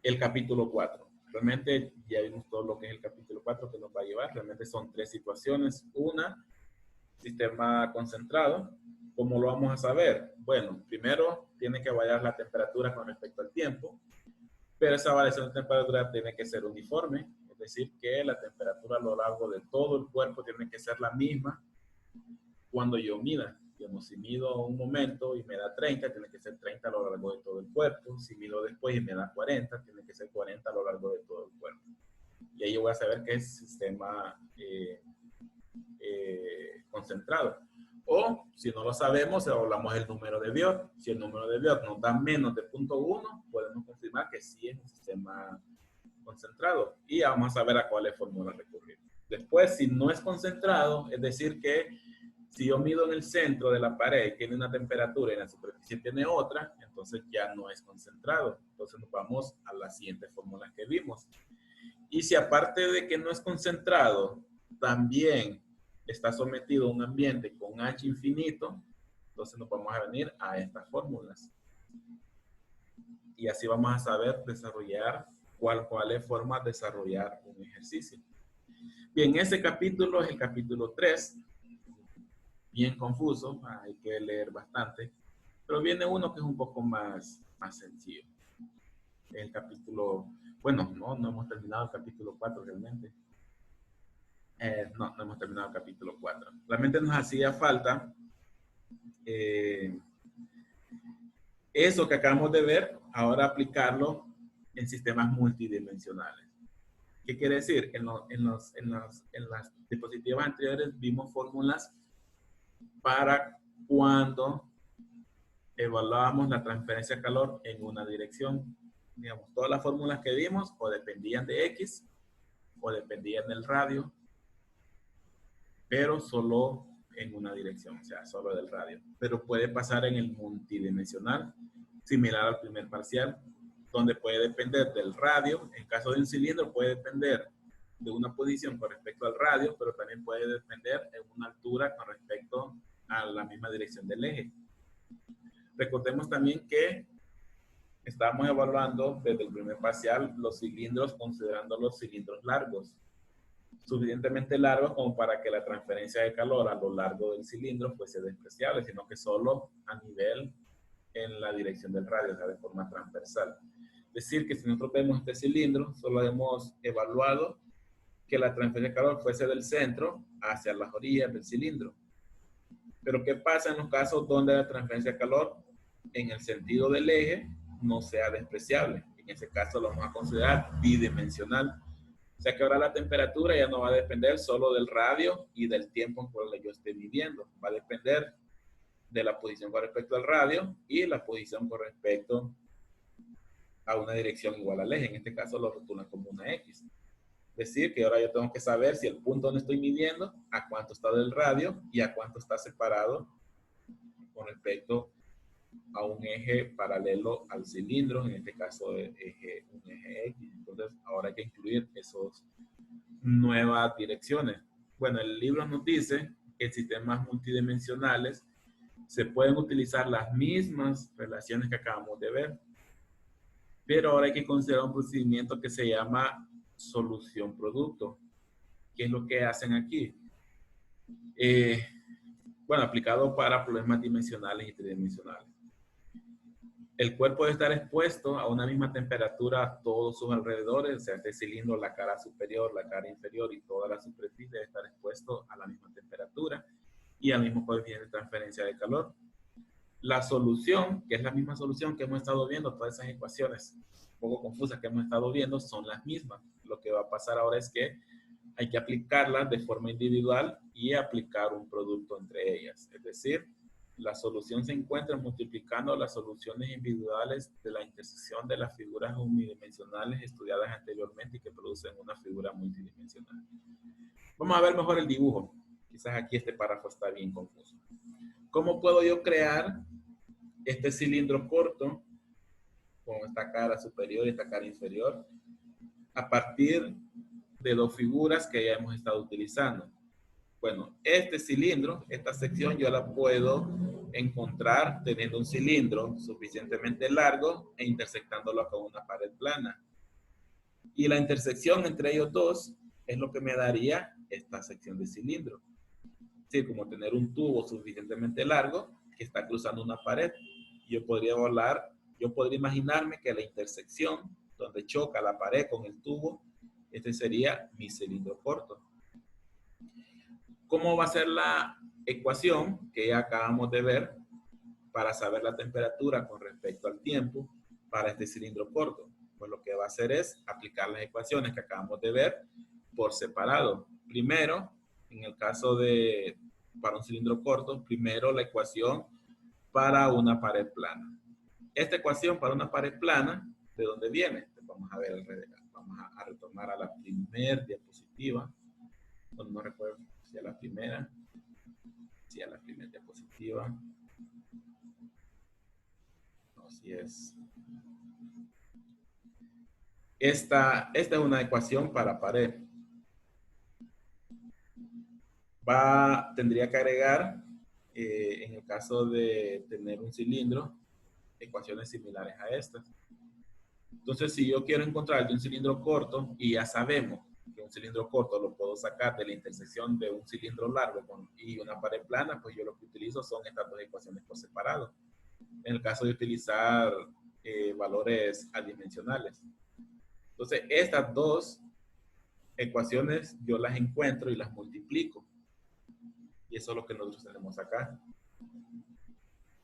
el capítulo 4. Realmente ya vimos todo lo que es el capítulo 4 que nos va a llevar. Realmente son 3 situaciones. Una, sistema concentrado. ¿Cómo lo vamos a saber? Bueno, primero tiene que variar la temperatura con respecto al tiempo, pero esa variación de temperatura tiene que ser uniforme, es decir, que la temperatura a lo largo de todo el cuerpo tiene que ser la misma cuando yo mida Digamos, si mido un momento y me da 30, tiene que ser 30 a lo largo de todo el cuerpo. Si mido después y me da 40, tiene que ser 40 a lo largo de todo el cuerpo. Y ahí yo voy a saber que es sistema concentrado. O, si no lo sabemos, evaluamos el número de Biot. Si el número de Biot nos da menos de 0.1, podemos confirmar que sí es un sistema concentrado. Y ya vamos a saber a cuáles fórmulas recurrir. Después, si no es concentrado, es decir que si yo mido en el centro de la pared y tiene una temperatura y en la superficie tiene otra, entonces ya no es concentrado. Entonces nos vamos a la siguiente fórmula que vimos. Y si aparte de que no es concentrado, también está sometido a un ambiente con H infinito, entonces nos vamos a venir a estas fórmulas. Y así vamos a saber desarrollar cuáles formas de desarrollar un ejercicio. Bien, ese capítulo es el capítulo 3. Bien confuso, hay que leer bastante. Pero viene uno que es un poco más sencillo. El capítulo, bueno, no hemos terminado el capítulo 4 realmente. No hemos terminado el capítulo 4. Realmente nos hacía falta eso que acabamos de ver, ahora aplicarlo en sistemas multidimensionales. ¿Qué quiere decir? En las diapositivas anteriores vimos fórmulas para cuando evaluábamos la transferencia de calor en una dirección. Digamos, todas las fórmulas que vimos o dependían de X o dependían del radio, pero solo en una dirección, o sea, solo del radio. Pero puede pasar en el multidimensional, similar al primer parcial, donde puede depender del radio. En caso de un cilindro puede depender de una posición con respecto al radio, pero también puede depender en una altura con respecto a la misma dirección del eje. Recordemos también que estamos evaluando desde el primer parcial los cilindros, considerando los cilindros largos, suficientemente largos como para que la transferencia de calor a lo largo del cilindro fuese despreciable, sino que solo a nivel en la dirección del radio, o sea, de forma transversal. Es decir, que si nosotros vemos este cilindro, solo hemos evaluado que la transferencia de calor fuese del centro hacia las orillas del cilindro. Pero ¿qué pasa en los casos donde la transferencia de calor en el sentido del eje no sea despreciable? En ese caso lo vamos a considerar bidimensional. O sea que ahora la temperatura ya no va a depender solo del radio y del tiempo por el que yo esté midiendo. Va a depender de la posición con respecto al radio y la posición con respecto a una dirección igual al eje. En este caso lo rotulan como una X. Es decir, que ahora yo tengo que saber si el punto donde estoy midiendo, a cuánto está del radio y a cuánto está separado con respecto a un eje paralelo al cilindro, en este caso un eje X. Entonces, ahora hay que incluir esas nuevas direcciones. Bueno, el libro nos dice que en sistemas multidimensionales se pueden utilizar las mismas relaciones que acabamos de ver, pero ahora hay que considerar un procedimiento que se llama solución-producto. ¿Qué es lo que hacen aquí? Bueno, aplicado para problemas dimensionales y tridimensionales. El cuerpo debe estar expuesto a una misma temperatura a todos sus alrededores, o sea, este cilindro, la cara superior, la cara inferior y toda la superficie debe estar expuesto a la misma temperatura y al mismo coeficiente de transferencia de calor. La solución, que es la misma solución que hemos estado viendo, todas esas ecuaciones un poco confusas que hemos estado viendo, son las mismas. Lo que va a pasar ahora es que hay que aplicarlas de forma individual y aplicar un producto entre ellas. Es decir, la solución se encuentra multiplicando las soluciones individuales de la intersección de las figuras unidimensionales estudiadas anteriormente y que producen una figura multidimensional. Vamos a ver mejor el dibujo. Quizás aquí este párrafo está bien confuso. ¿Cómo puedo yo crear este cilindro corto con esta cara superior y esta cara inferior a partir de dos figuras que ya hemos estado utilizando? Bueno, este cilindro, esta sección yo la puedo encontrar teniendo un cilindro suficientemente largo e intersectándolo con una pared plana. Y la intersección entre ellos dos es lo que me daría esta sección de cilindro. Es decir, como tener un tubo suficientemente largo que está cruzando una pared. Yo podría imaginarme que la intersección donde choca la pared con el tubo, este sería mi cilindro corto. ¿Cómo va a ser ecuación que ya acabamos de ver para saber la temperatura con respecto al tiempo para este cilindro corto. Pues lo que va a hacer es aplicar las ecuaciones que acabamos de ver por separado. Primero, en el caso de para un cilindro corto, primero la ecuación para una pared plana. Esta ecuación para una pared plana, ¿de dónde viene? Vamos a ver alrededor. Vamos a retomar a la primera diapositiva. Bueno, no recuerdo si a la primera. Sí, a la primera diapositiva. No, si es. Esta es una ecuación para pared. Tendría que agregar, en el caso de tener un cilindro, ecuaciones similares a estas. Entonces, si yo quiero encontrar de un cilindro corto, y ya sabemos que un cilindro corto lo puedo sacar de la intersección de un cilindro largo y una pared plana, pues yo lo que utilizo son estas dos ecuaciones por separado. En el caso de utilizar valores adimensionales. Entonces, estas dos ecuaciones yo las encuentro y las multiplico. Y eso es lo que nosotros tenemos acá.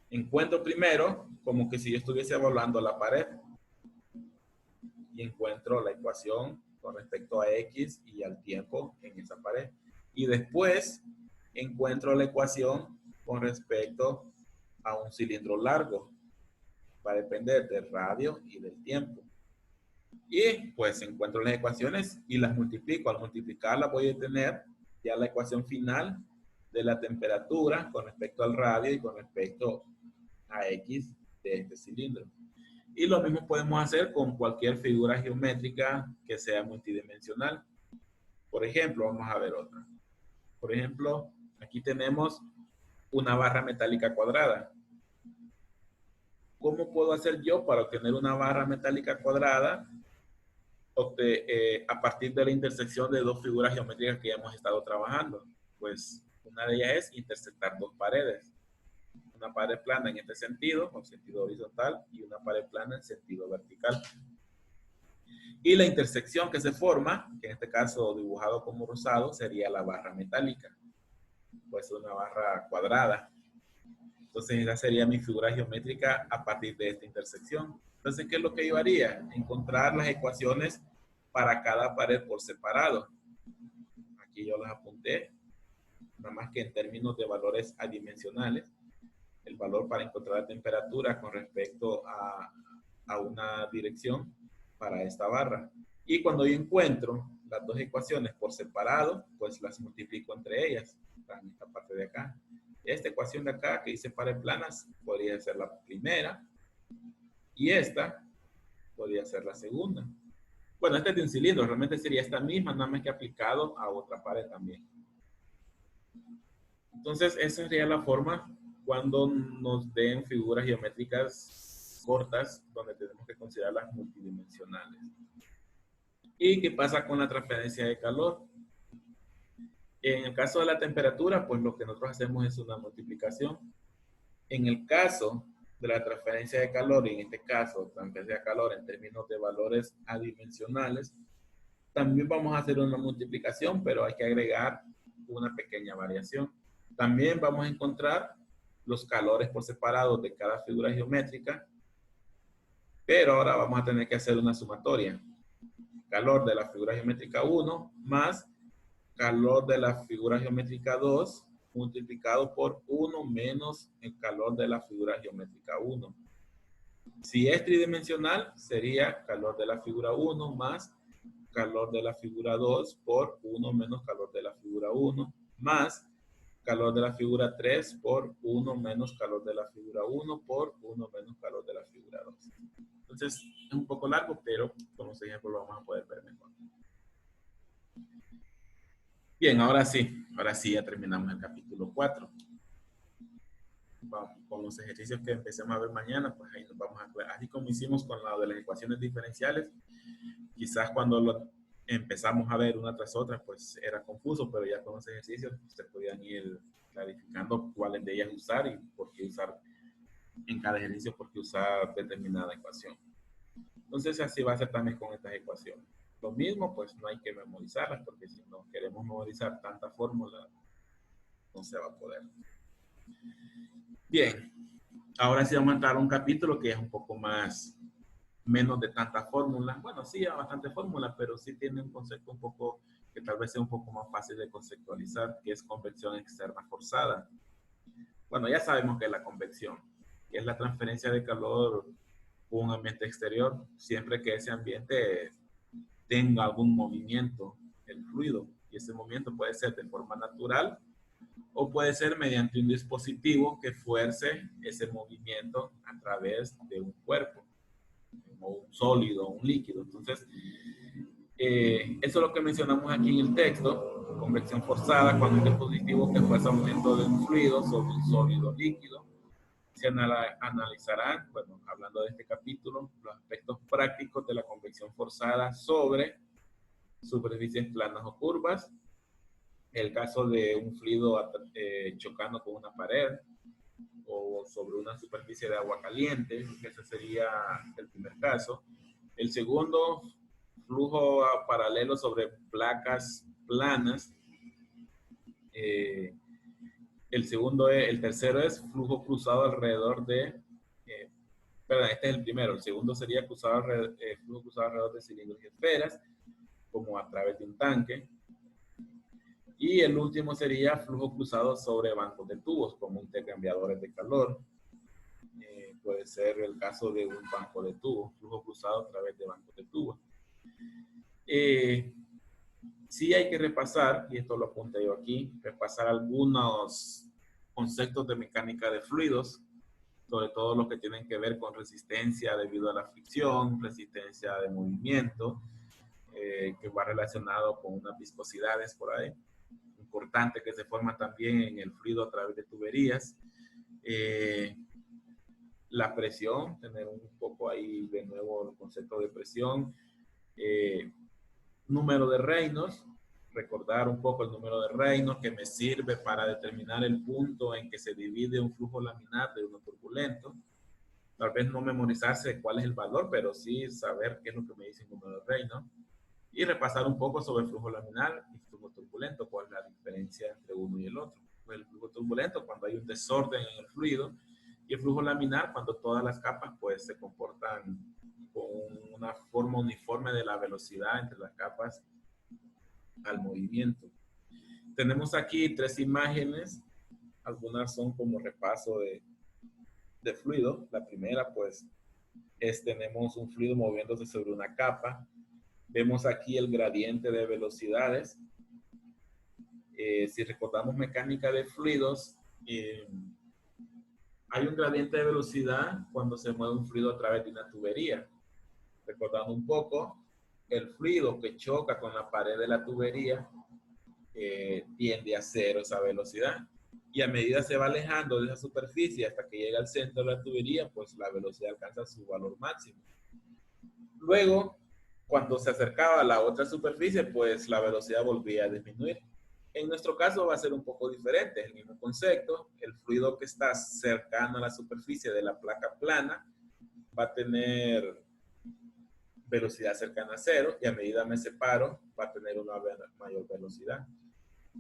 Encuentro primero como que si yo estuviese evaluando la pared. Y encuentro la ecuación con respecto a X y al tiempo en esa pared. Y después encuentro la ecuación con respecto a un cilindro largo. Va a depender del radio y del tiempo. Y pues encuentro las ecuaciones y las multiplico. Al multiplicarlas voy a tener ya la ecuación final de la temperatura con respecto al radio y con respecto a X de este cilindro. Y lo mismo podemos hacer con cualquier figura geométrica que sea multidimensional. Por ejemplo, vamos a ver otra. Por ejemplo, aquí tenemos una barra metálica cuadrada. ¿Cómo puedo hacer yo para obtener una barra metálica cuadrada a partir de la intersección de dos figuras geométricas que ya hemos estado trabajando? Pues una de ellas es intersectar dos paredes. Una pared plana en este sentido, en sentido horizontal, y una pared plana en sentido vertical. Y la intersección que se forma, que en este caso dibujado como rosado, sería la barra metálica. Pues una barra cuadrada. Entonces esa sería mi figura geométrica a partir de esta intersección. Entonces, ¿qué es lo que yo haría? Encontrar las ecuaciones para cada pared por separado. Aquí yo las apunté, nada más que en términos de valores adimensionales. El valor para encontrar la temperatura con respecto a una dirección para esta barra. Y cuando yo encuentro las dos ecuaciones por separado, pues las multiplico entre ellas. En esta parte de acá. Esta ecuación de acá que dice pared planas podría ser la primera. Y esta podría ser la segunda. Bueno, este es de un cilindro. Realmente sería esta misma, nada más que aplicado a otra pared también. Entonces, esa sería la forma cuando nos den figuras geométricas cortas donde tenemos que considerarlas multidimensionales. ¿Y qué pasa con la transferencia de calor? En el caso de la temperatura, pues lo que nosotros hacemos es una multiplicación. En el caso de la transferencia de calor, y en este caso transferencia de calor en términos de valores adimensionales, también vamos a hacer una multiplicación, pero hay que agregar una pequeña variación. También vamos a encontrar los calores por separado de cada figura geométrica, pero ahora vamos a tener que hacer una sumatoria. Calor de la figura geométrica 1 más calor de la figura geométrica 2 multiplicado por 1 menos el calor de la figura geométrica 1. Si es tridimensional, sería calor de la figura 1 más calor de la figura 2 por 1 menos calor de la figura 1 más calor de la figura 3 por 1 menos calor de la figura 1 por 1 menos calor de la figura 2. Entonces, es un poco largo, pero con los ejemplos lo vamos a poder ver mejor. Bien, ahora sí ya terminamos el capítulo 4. Vamos, con los ejercicios que empecemos a ver mañana, pues ahí nos vamos a aclarar. Así como hicimos con la de las ecuaciones diferenciales, quizás cuando lo empezamos a ver una tras otra, pues era confuso, pero ya con los ejercicios ustedes podían ir clarificando cuáles de ellas usar y por qué usar en cada ejercicio, por qué usar determinada ecuación. Entonces así va a ser también con estas ecuaciones. Lo mismo, pues no hay que memorizarlas, porque si no queremos memorizar tantas fórmulas, no se va a poder. Bien, ahora sí vamos a entrar a un capítulo que es un poco más, menos de tantas fórmulas. Bueno, sí, hay bastante fórmulas, pero sí tiene un concepto un poco, que tal vez sea un poco más fácil de conceptualizar, que es convección externa forzada. Bueno, ya sabemos que es la convección, que es la transferencia de calor a un ambiente exterior, siempre que ese ambiente tenga algún movimiento, el fluido, y ese movimiento puede ser de forma natural o puede ser mediante un dispositivo que fuerce ese movimiento a través de un cuerpo, o un sólido, un líquido. Entonces, eso es lo que mencionamos aquí en el texto, convección forzada, cuando un dispositivo que fuerza el movimiento de un fluido sobre un sólido líquido. Se analizarán, bueno, hablando de este capítulo, los aspectos prácticos de la convección forzada sobre superficies planas o curvas, el caso de un fluido chocando con una pared o sobre una superficie de agua caliente, que ese sería el primer caso. El segundo, flujo paralelo sobre placas planas. El tercero es flujo cruzado alrededor de, perdón, este es el primero. El segundo sería flujo cruzado alrededor de cilindros y esferas, como a través de un tanque. Y el último sería flujo cruzado sobre bancos de tubos, como intercambiadores de calor. Puede ser el caso de un banco de tubos, flujo cruzado a través de bancos de tubos. Sí hay que repasar, y esto lo apunté yo aquí, repasar algunos conceptos de mecánica de fluidos, sobre todo los que tienen que ver con resistencia debido a la fricción, resistencia de movimiento, que va relacionado con unas viscosidades por ahí, importante que se forma también en el fluido a través de tuberías. La presión, tener un poco ahí de nuevo el concepto de presión, número de Reynolds, recordar un poco el número de Reynolds que me sirve para determinar el punto en que se divide un flujo laminar de uno turbulento. Tal vez no memorizarse cuál es el valor, pero sí saber qué es lo que me dice el número de Reynolds. Y repasar un poco sobre el flujo laminar y flujo turbulento, cuál es la diferencia entre uno y el otro. Pues el flujo turbulento cuando hay un desorden en el fluido, y el flujo laminar cuando todas las capas pues se comportan con una forma uniforme de la velocidad entre las capas al movimiento. Tenemos aquí 3 imágenes, algunas son como repaso de fluido. La primera pues tenemos un fluido moviéndose sobre una capa. Vemos aquí el gradiente de velocidades. Si recordamos mecánica de fluidos, hay un gradiente de velocidad cuando se mueve un fluido a través de una tubería. Recordando un poco, el fluido que choca con la pared de la tubería tiende a cero esa velocidad. Y a medida se va alejando de esa superficie hasta que llega al centro de la tubería, pues la velocidad alcanza su valor máximo. Luego, cuando se acercaba a la otra superficie, pues la velocidad volvía a disminuir. En nuestro caso va a ser un poco diferente, es el mismo concepto. El fluido que está cercano a la superficie de la placa plana va a tener velocidad cercana a cero, y a medida me separo va a tener una mayor velocidad.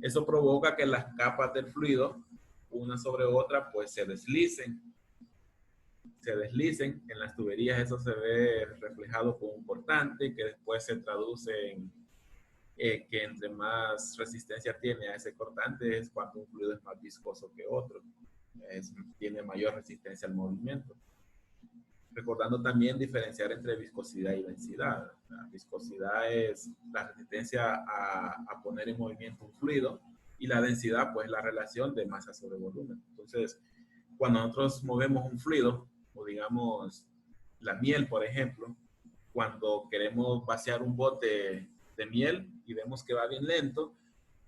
Eso provoca que las capas del fluido, una sobre otra, pues se deslicen en las tuberías. Eso se ve reflejado con un cortante que después se traduce en que entre más resistencia tiene a ese cortante es cuando un fluido es más viscoso que otro, tiene mayor resistencia al movimiento. Recordando también diferenciar entre viscosidad y densidad. La viscosidad es la resistencia a poner en movimiento un fluido, y la densidad pues la relación de masa sobre volumen. Entonces, cuando nosotros movemos un fluido, o digamos la miel, por ejemplo, cuando queremos vaciar un bote de miel y vemos que va bien lento,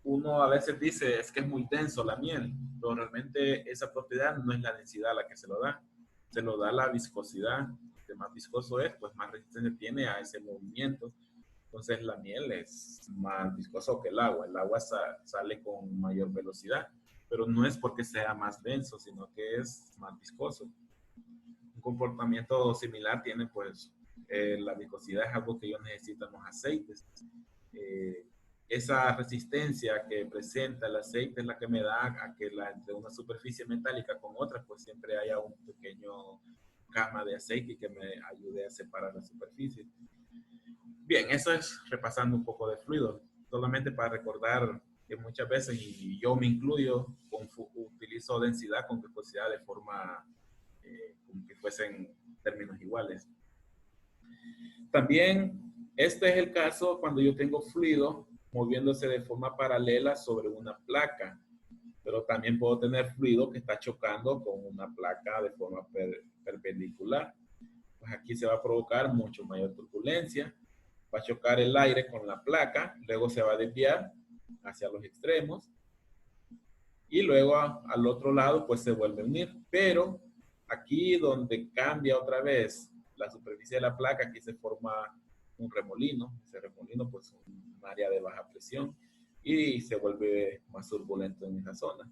uno a veces dice es que es muy denso la miel, pero realmente esa propiedad no es la densidad la que se lo da la viscosidad. De más viscoso es, pues más resistencia tiene a ese movimiento. Entonces la miel es más viscoso que el agua. El agua sale con mayor velocidad, pero no es porque sea más denso, sino que es más viscoso. Un comportamiento similar tiene pues la viscosidad, es algo que ellos necesitan los aceites. esa resistencia que presenta el aceite es la que me da a que entre una superficie metálica con otra, pues siempre haya un pequeño cama de aceite y que me ayude a separar la superficie. Bien, eso es repasando un poco de fluido, solamente para recordar que muchas veces, y yo me incluyo, utilizo densidad con viscosidad de forma como que fuesen términos iguales. También este es el caso cuando yo tengo fluido moviéndose de forma paralela sobre una placa, pero también puedo tener fluido que está chocando con una placa de forma perpendicular. Pues aquí se va a provocar mucho mayor turbulencia, va a chocar el aire con la placa, luego se va a desviar hacia los extremos y luego al otro lado pues se vuelve a unir, pero aquí donde cambia otra vez la superficie de la placa, aquí se forma un remolino, ese remolino pues un área de baja presión y se vuelve más turbulento en esa zona.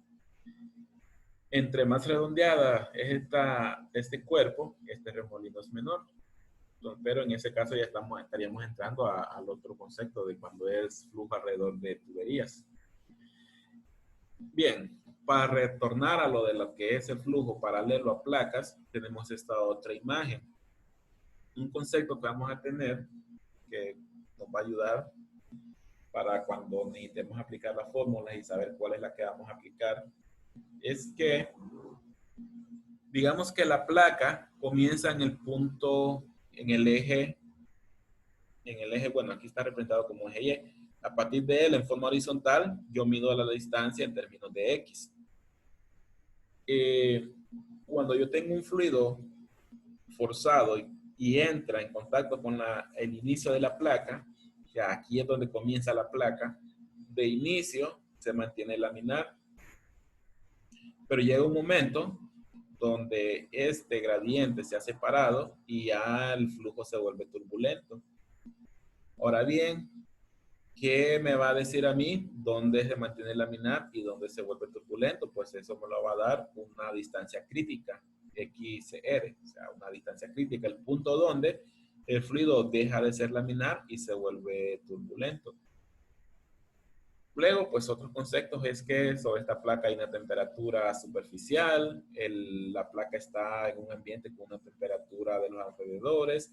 Entre más redondeada es este cuerpo, este remolino es menor. Pero en ese caso ya estaríamos entrando al otro concepto de cuando es flujo alrededor de tuberías. Bien, para retornar a lo que es el flujo paralelo a placas, tenemos esta otra imagen. Un concepto que vamos a tener que nos va a ayudar para cuando necesitemos aplicar las fórmulas y saber cuál es la que vamos a aplicar, es que digamos que la placa comienza en el punto, en el eje, bueno, aquí está representado como eje Y. A partir de él, en forma horizontal, yo mido la distancia en términos de X. Cuando yo tengo un fluido forzado y entra en contacto con el inicio de la placa, ya aquí es donde comienza la placa, de inicio se mantiene laminar, pero llega un momento donde este gradiente se ha separado y ya el flujo se vuelve turbulento. Ahora bien, ¿qué me va a decir a mí dónde se mantiene laminar y dónde se vuelve turbulento? Pues eso me lo va a dar una distancia crítica, XR, o sea, una distancia crítica, el punto donde el fluido deja de ser laminar y se vuelve turbulento. Luego, pues otros conceptos es que sobre esta placa hay una temperatura superficial, la placa está en un ambiente con una temperatura de los alrededores,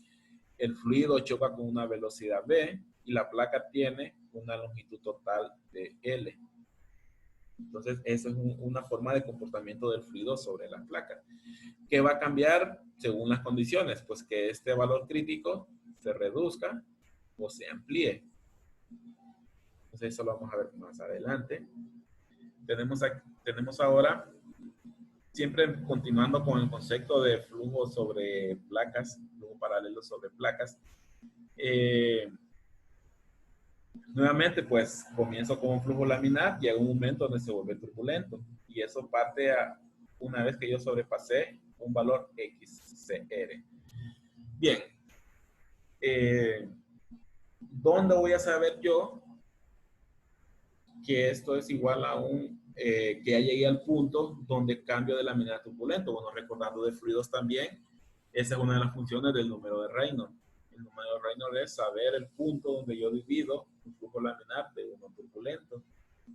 el fluido choca con una velocidad V y la placa tiene una longitud total de L. Entonces, eso es una forma de comportamiento del fluido sobre la placa. ¿Qué va a cambiar según las condiciones? Pues que este valor crítico se reduzca o se amplíe. Entonces, eso lo vamos a ver más adelante. Tenemos ahora, siempre continuando con el concepto de flujo sobre placas, flujo paralelo sobre placas. Nuevamente, pues comienzo con un flujo laminar y llega un momento donde se vuelve turbulento. Y eso parte una vez que yo sobrepasé un valor XCR. Bien. ¿Dónde voy a saber yo que esto es igual a que ya llegué al punto donde cambio de laminar a turbulento? Bueno, recordando de fluidos también, esa es una de las funciones del número de Reynolds. El número de Reynolds es saber el punto donde yo divido un flujo laminar de uno turbulento.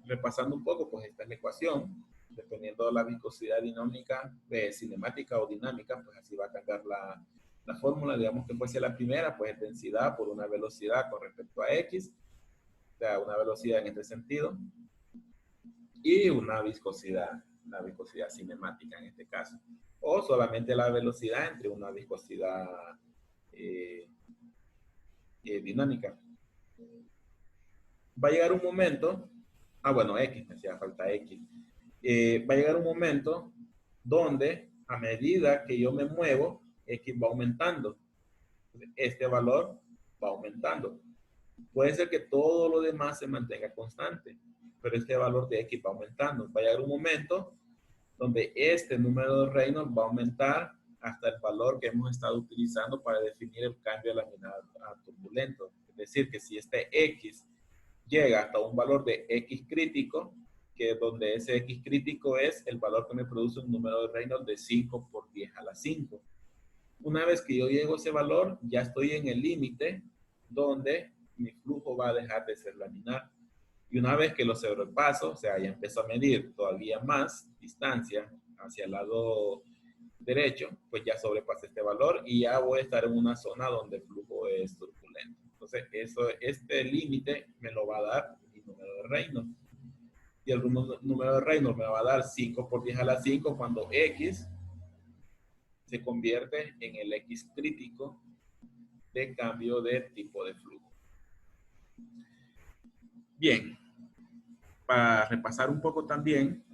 Repasando un poco, pues esta es la ecuación. Dependiendo de la viscosidad dinámica, cinemática o dinámica, pues así va a cambiar la fórmula. Digamos que fuese la primera, pues densidad por una velocidad con respecto a X. O sea, una velocidad en este sentido. Y una viscosidad cinemática en este caso. O solamente la velocidad entre una viscosidad dinámica. Va a llegar un momento, bueno, X, me hacía falta X. Va a llegar un momento donde a medida que yo me muevo, X va aumentando. Este valor va aumentando. Puede ser que todo lo demás se mantenga constante, pero este valor de X va aumentando. Va a llegar un momento donde este número de Reynolds va a aumentar hasta el valor que hemos estado utilizando para definir el cambio de laminar a turbulento. Es decir, que si este X llega hasta un valor de X crítico, que donde ese X crítico es el valor que me produce un número de Reynolds de 5 por 10 a la 5. Una vez que yo llego a ese valor, ya estoy en el límite donde mi flujo va a dejar de ser laminar. Y una vez que lo sobrepaso, o sea, ya empiezo a medir todavía más distancia hacia el lado derecho, pues ya sobrepasé este valor y ya voy a estar en una zona donde el flujo es turbulento. Entonces, este límite me lo va a dar mi número de Reynolds. Y el número de Reynolds me va a dar 5 por 10 a la 5 cuando X se convierte en el X crítico de cambio de tipo de flujo. Bien, para repasar un poco también,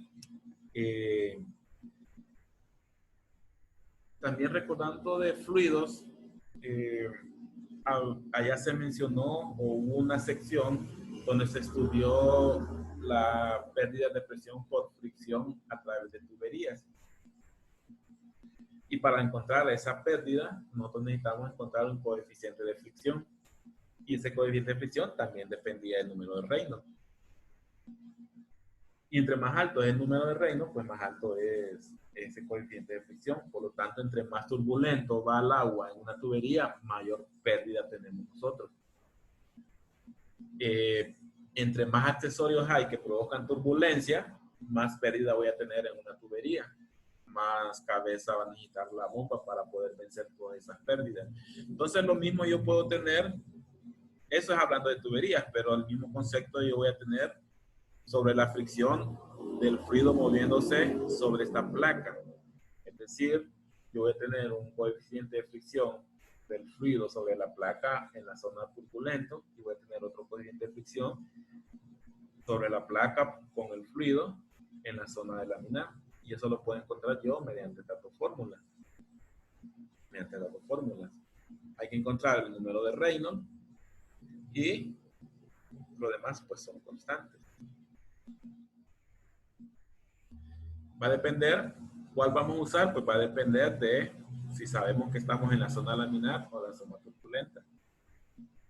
también recordando de fluidos, allá se mencionó o hubo una sección donde se estudió la pérdida de presión por fricción a través de tuberías. Y para encontrar esa pérdida, nosotros necesitamos encontrar un coeficiente de fricción. Y ese coeficiente de fricción también dependía del número de Reynolds. Y entre más alto es el número de Reynolds, pues más alto es ese coeficiente de fricción. Por lo tanto, entre más turbulento va el agua en una tubería, mayor pérdida tenemos nosotros. Entre más accesorios hay que provocan turbulencia, más pérdida voy a tener en una tubería. Más cabeza va a necesitar la bomba para poder vencer todas esas pérdidas. Entonces, lo mismo yo puedo tener, eso es hablando de tuberías, pero el mismo concepto yo voy a tener sobre la fricción del fluido moviéndose sobre esta placa. Es decir, yo voy a tener un coeficiente de fricción del fluido sobre la placa en la zona turbulento y voy a tener otro coeficiente de fricción sobre la placa con el fluido en la zona de laminar. Y eso lo puedo encontrar yo mediante estas dos fórmulas. Mediante las dos fórmulas. Hay que encontrar el número de Reynolds y lo demás pues son constantes. Va a depender, ¿cuál vamos a usar? Pues va a depender de si sabemos que estamos en la zona laminar o la zona turbulenta.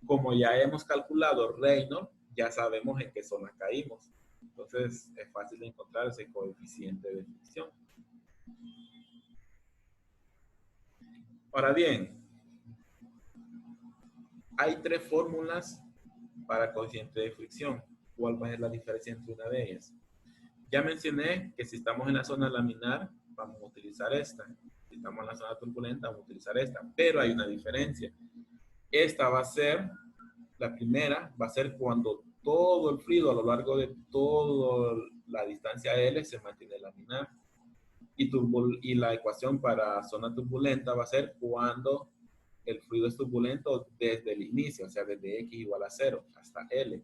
Como ya hemos calculado Reynolds, ya sabemos en qué zona caímos. Entonces es fácil de encontrar ese coeficiente de fricción. Ahora bien, hay tres fórmulas para coeficiente de fricción. ¿Cuál va a ser la diferencia entre una de ellas? Ya mencioné que si estamos en la zona laminar, vamos a utilizar esta. Si estamos en la zona turbulenta, vamos a utilizar esta. Pero hay una diferencia. Esta va a ser, la primera, va a ser cuando todo el fluido a lo largo de toda la distancia L se mantiene laminar. Y la ecuación para zona turbulenta va a ser cuando el fluido es turbulento desde el inicio, o sea, desde X igual a 0 hasta L.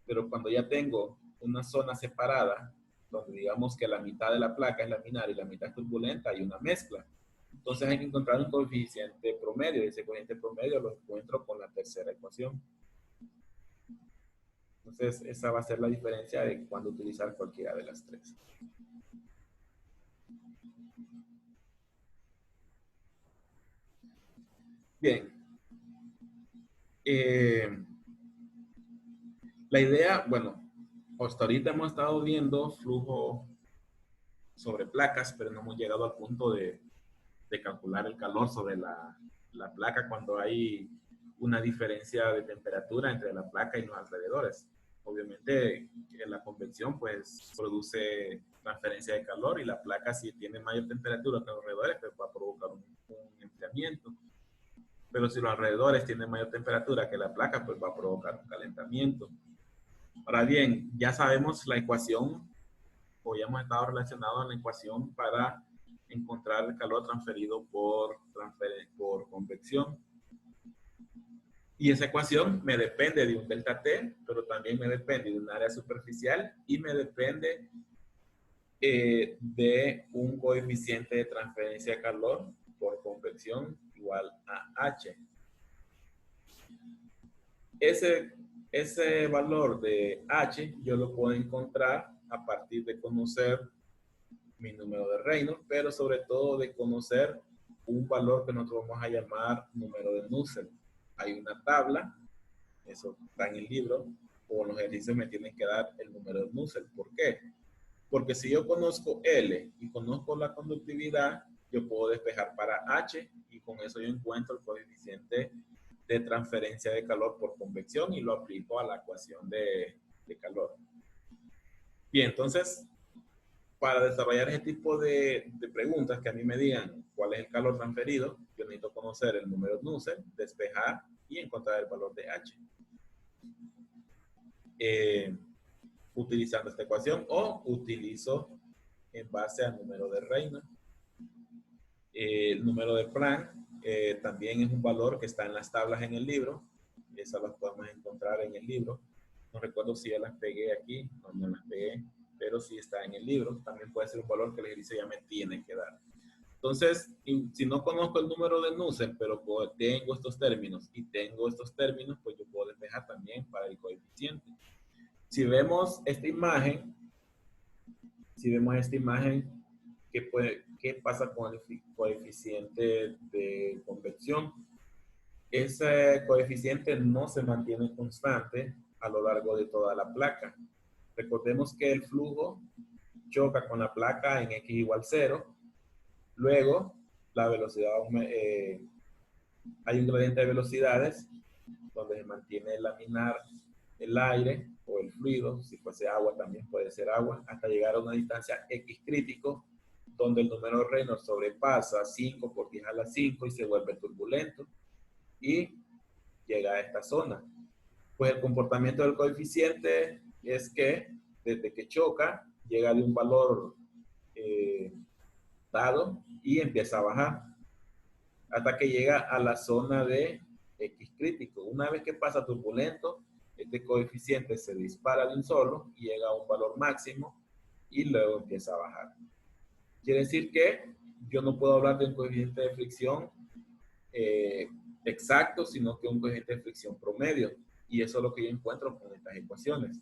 Pero cuando ya tengo una zona separada, donde digamos que la mitad de la placa es laminar y la mitad es turbulenta, hay una mezcla. Entonces hay que encontrar un coeficiente promedio, y ese coeficiente promedio lo encuentro con la tercera ecuación. Entonces esa va a ser la diferencia de cuando utilizar cualquiera de las tres. Bien. La idea, bueno, hasta ahorita hemos estado viendo flujo sobre placas, pero no hemos llegado al punto de calcular el calor sobre la placa cuando hay una diferencia de temperatura entre la placa y los alrededores. Obviamente, la convección pues produce transferencia de calor y la placa, si tiene mayor temperatura que los alrededores, pues va a provocar un enfriamiento. Pero si los alrededores tienen mayor temperatura que la placa, pues va a provocar un calentamiento. Ahora bien, ya sabemos la ecuación, o ya hemos estado relacionados en la ecuación para encontrar el calor transferido por convección. Y esa ecuación me depende de un delta T, pero también me depende de un área superficial y me depende de un coeficiente de transferencia de calor por convección igual a H. Ese valor de H yo lo puedo encontrar a partir de conocer mi número de Reynolds, pero sobre todo de conocer un valor que nosotros vamos a llamar número de Nusselt. Hay una tabla, eso está en el libro, o en los ejercicios me tienen que dar el número de Nusselt. ¿Por qué? Porque si yo conozco L y conozco la conductividad, yo puedo despejar para H y con eso yo encuentro el coeficiente de transferencia de calor por convección y lo aplico a la ecuación de de calor. Bien, entonces, para desarrollar ese tipo de preguntas que a mí me digan cuál es el calor transferido, yo necesito conocer el número de Nusselt, despejar y encontrar el valor de H. Utilizando esta ecuación o utilizo en base al número de Reynolds. El número de Planck también es un valor que está en las tablas en el libro. Esas las podemos encontrar en el libro. No recuerdo si ya las pegué aquí, no las pegué, pero sí está en el libro. También puede ser un valor que el ejercicio ya me tiene que dar. Entonces, si no conozco el número de Nusselt, pero tengo estos términos y tengo estos términos, pues yo puedo despejar también para el coeficiente. Si vemos esta imagen, ¿qué pasa con el coeficiente de convección? Ese coeficiente no se mantiene constante a lo largo de toda la placa. Recordemos que el flujo choca con la placa en x igual 0. Luego, la velocidad, hay un gradiente de velocidades donde se mantiene laminar el aire o el fluido, si fuese agua también puede ser agua, hasta llegar a una distancia x crítico, donde el número de Reynolds sobrepasa 5 por 10 a la 5 y se vuelve turbulento y llega a esta zona. Pues el comportamiento del coeficiente es que desde que choca, llega de un valor dado y empieza a bajar hasta que llega a la zona de X crítico. Una vez que pasa turbulento, este coeficiente se dispara de un solo y llega a un valor máximo y luego empieza a bajar. Quiere decir que yo no puedo hablar de un coeficiente de fricción exacto, sino que un coeficiente de fricción promedio. Y eso es lo que yo encuentro con estas ecuaciones.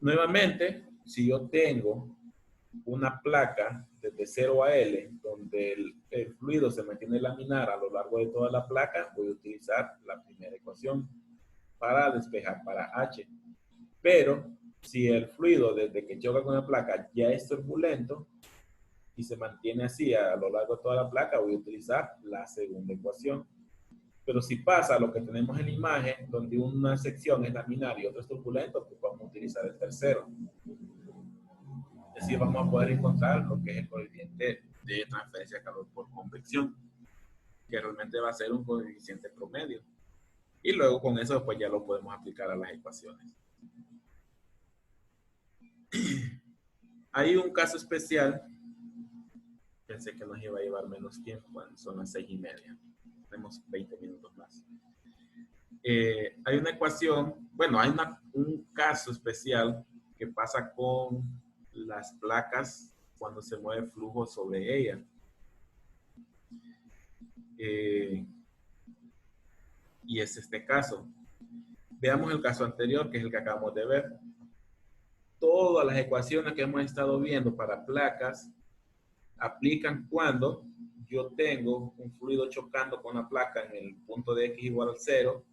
Nuevamente, si yo tengo una placa desde 0 a L, donde el fluido se mantiene laminar a lo largo de toda la placa, voy a utilizar la primera ecuación para despejar para H. Pero si el fluido desde que choca con la placa ya es turbulento y se mantiene así a lo largo de toda la placa, voy a utilizar la segunda ecuación. Pero si pasa lo que tenemos en la imagen, donde una sección es laminar y otra es turbulento, pues vamos a utilizar el tercero. Es decir, vamos a poder encontrar lo que es el coeficiente de transferencia de calor por convección, que realmente va a ser un coeficiente promedio. Y luego con eso pues ya lo podemos aplicar a las ecuaciones. Hay un caso especial. Pensé que nos iba a llevar menos tiempo, bueno, son las 6:30. Tenemos 20 minutos más. Hay una ecuación, bueno, hay un caso especial que pasa con las placas cuando se mueve flujo sobre ellas. Y es este caso. Veamos el caso anterior, que es el que acabamos de ver. Todas las ecuaciones que hemos estado viendo para placas aplican cuando yo tengo un fluido chocando con la placa en el punto de X igual al 0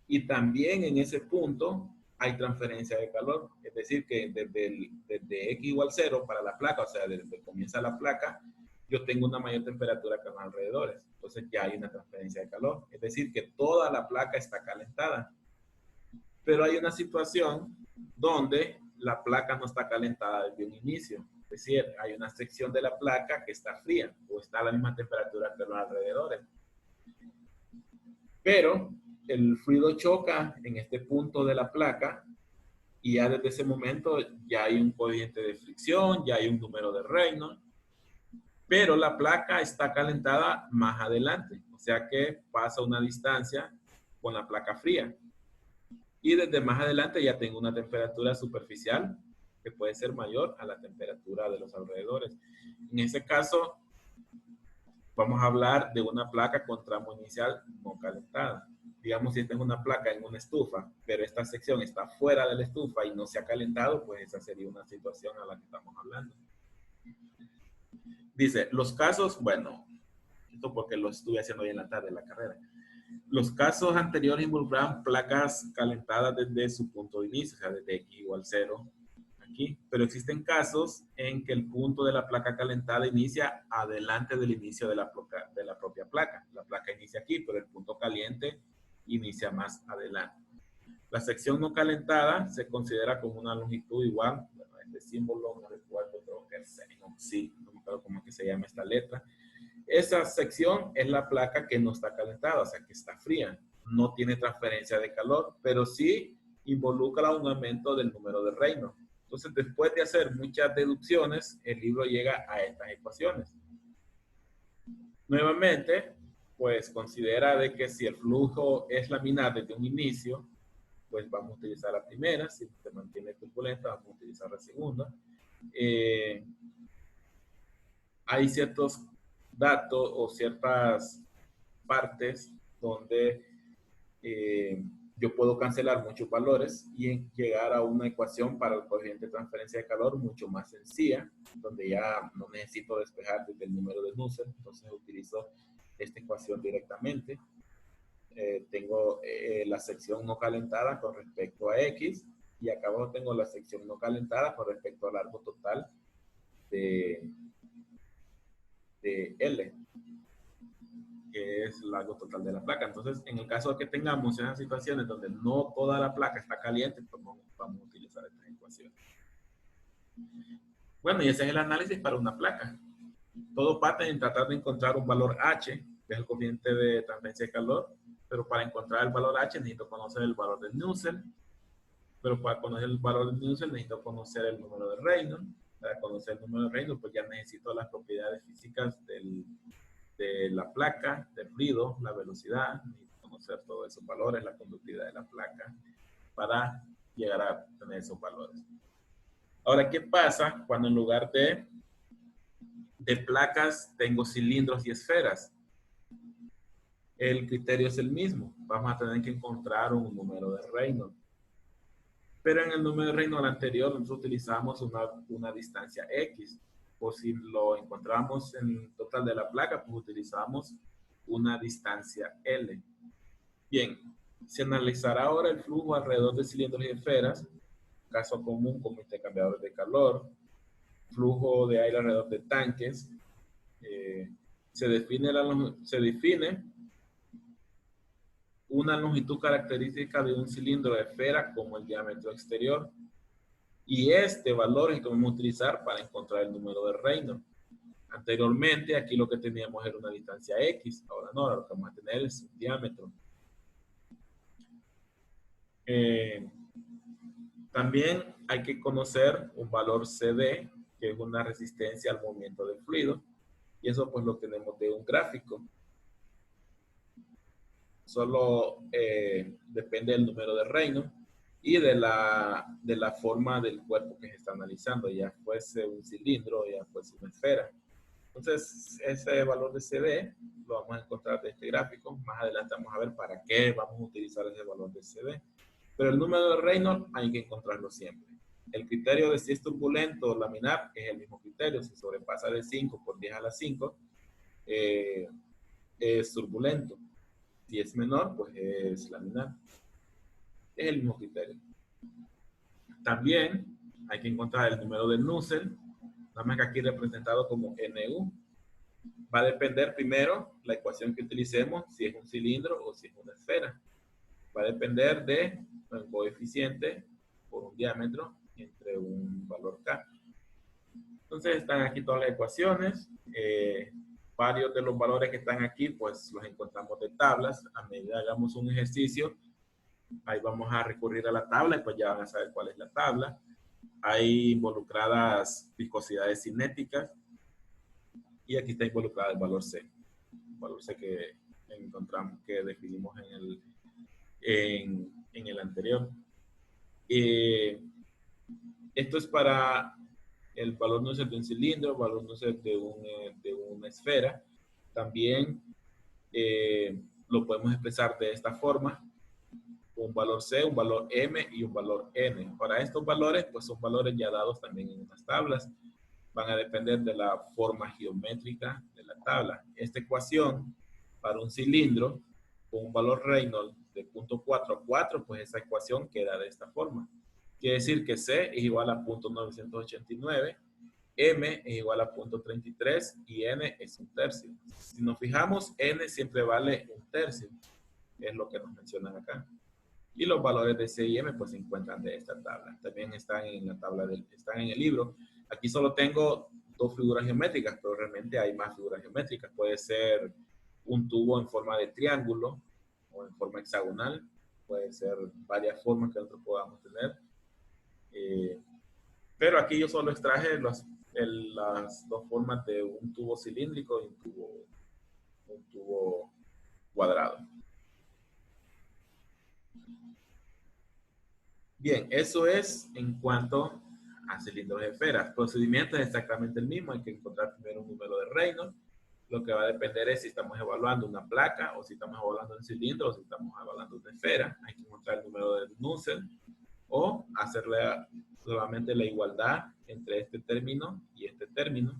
y también en ese punto hay transferencia de calor. Es decir, que desde X igual 0 para la placa, o sea, desde que comienza la placa, yo tengo una mayor temperatura que los alrededores. Entonces ya hay una transferencia de calor. Es decir, que toda la placa está calentada. Pero hay una situación donde la placa no está calentada desde un inicio. Es decir, hay una sección de la placa que está fría o está a la misma temperatura que los alrededores. Pero el fluido choca en este punto de la placa y ya desde ese momento ya hay un coeficiente de fricción, ya hay un número de Reynolds, pero la placa está calentada más adelante, o sea que pasa una distancia con la placa fría. Y desde más adelante ya tengo una temperatura superficial que puede ser mayor a la temperatura de los alrededores. En ese caso, vamos a hablar de una placa con tramo inicial no calentada. Digamos, si esta es una placa en una estufa, pero esta sección está fuera de la estufa y no se ha calentado, pues esa sería una situación a la que estamos hablando. Dice, los casos, bueno, esto porque lo estuve haciendo hoy en la tarde en la carrera. Los casos anteriores involucraban placas calentadas desde su punto de inicio, o sea, desde X igual 0 aquí. Pero existen casos en que el punto de la placa calentada inicia adelante del inicio de la propia placa. La placa inicia aquí, pero el punto caliente inicia más adelante. La sección no calentada se considera como una longitud igual. Bueno, este símbolo no recuerdo, creo que es sí, no me acuerdo cómo es que se llama esta letra. Esa sección es la placa que no está calentada, o sea, que está fría. No tiene transferencia de calor, pero sí involucra un aumento del número de Reynolds. Entonces, después de hacer muchas deducciones, el libro llega a estas ecuaciones. Nuevamente, pues considera de que si el flujo es laminar desde un inicio, pues vamos a utilizar la primera. Si se mantiene turbulenta, vamos a utilizar la segunda. Hay ciertos datos o ciertas partes donde yo puedo cancelar muchos valores y llegar a una ecuación para el coeficiente de transferencia de calor mucho más sencilla, donde ya no necesito despejar desde el número de Nusselt, entonces utilizo esta ecuación directamente. Tengo la sección no calentada con respecto a X y acá abajo tengo la sección no calentada con respecto al largo total de L, que es el largo total de la placa. Entonces, en el caso de que tengamos esas situaciones donde no toda la placa está caliente, pues vamos a utilizar esta ecuación. Bueno, y ese es el análisis para una placa. Todo parte en tratar de encontrar un valor H, que es el coeficiente de transferencia de calor, pero para encontrar el valor H necesito conocer el valor de Nusselt, pero para conocer el valor de Nusselt necesito conocer el número de Reynolds. Para conocer el número de Reynolds, pues ya necesito las propiedades físicas de la placa, del ruido, la velocidad, necesito conocer todos esos valores, la conductividad de la placa, para llegar a tener esos valores. Ahora, ¿qué pasa cuando en lugar de placas tengo cilindros y esferas? El criterio es el mismo. Vamos a tener que encontrar un número de Reynolds. Pero en el número de Reynolds anterior nosotros utilizamos una distancia X. O si lo encontramos en el total de la placa, pues utilizamos una distancia L. Bien, se analizará ahora el flujo alrededor de cilindros y esferas, caso común como intercambiadores de calor, flujo de aire alrededor de tanques. Se define una longitud característica de un cilindro de esfera como el diámetro exterior. Y este valor es el que vamos a utilizar para encontrar el número de Reynolds. Anteriormente, aquí lo que teníamos era una distancia X. Ahora no, ahora lo que vamos a tener es un diámetro. También hay que conocer un valor CD, que es una resistencia al movimiento del fluido. Y eso pues lo tenemos de un gráfico. Solo depende del número de Reynolds y de la forma del cuerpo que se está analizando, ya fuese un cilindro, ya fuese una esfera. Entonces, ese valor de CD lo vamos a encontrar de este gráfico. Más adelante vamos a ver para qué vamos a utilizar ese valor de CD. Pero el número de Reynolds hay que encontrarlo siempre. El criterio de si es turbulento o laminar es el mismo criterio. Si sobrepasa de 5 por 10 a la 5, es turbulento. Si es menor, pues es laminar. Es el mismo criterio. También hay que encontrar el número de Nusselt, nada más que aquí representado como NU. Va a depender primero la ecuación que utilicemos, si es un cilindro o si es una esfera. Va a depender de un coeficiente por un diámetro entre un valor K. Entonces están aquí todas las ecuaciones. Varios de los valores que están aquí, pues los encontramos de tablas. A medida que hagamos un ejercicio, ahí vamos a recurrir a la tabla y pues ya van a saber cuál es la tabla. Hay involucradas viscosidades cinéticas y aquí está involucrado el valor C. El valor C que encontramos, que definimos en el anterior. Esto es para el valor Nusselt de un cilindro, el valor Nusselt de una esfera. También lo podemos expresar de esta forma: un valor C, un valor M y un valor N. Para estos valores, pues son valores ya dados también en unas tablas. Van a depender de la forma geométrica de la tabla. Esta ecuación para un cilindro con un valor Reynolds de 0.4 a 4, pues esa ecuación queda de esta forma. Quiere decir que C es igual a 0.989, M es igual a 0.33 y N es un tercio. Si nos fijamos, N siempre vale un tercio, es lo que nos mencionan acá. Y los valores de C y M pues se encuentran de esta tabla. También están en la tabla están en el libro. Aquí solo tengo dos figuras geométricas, pero realmente hay más figuras geométricas. Puede ser un tubo en forma de triángulo o en forma hexagonal. Puede ser varias formas que nosotros podamos tener. Pero aquí yo solo extraje las dos formas de un tubo cilíndrico y un tubo cuadrado. Bien, eso es en cuanto a cilindros de esferas. El procedimiento es exactamente el mismo. Hay que encontrar primero un número de Reynolds. Lo que va a depender es si estamos evaluando una placa o si estamos evaluando un cilindro o si estamos evaluando una esfera. Hay que encontrar el número de Nusselt o hacerle solamente la igualdad entre este término y este término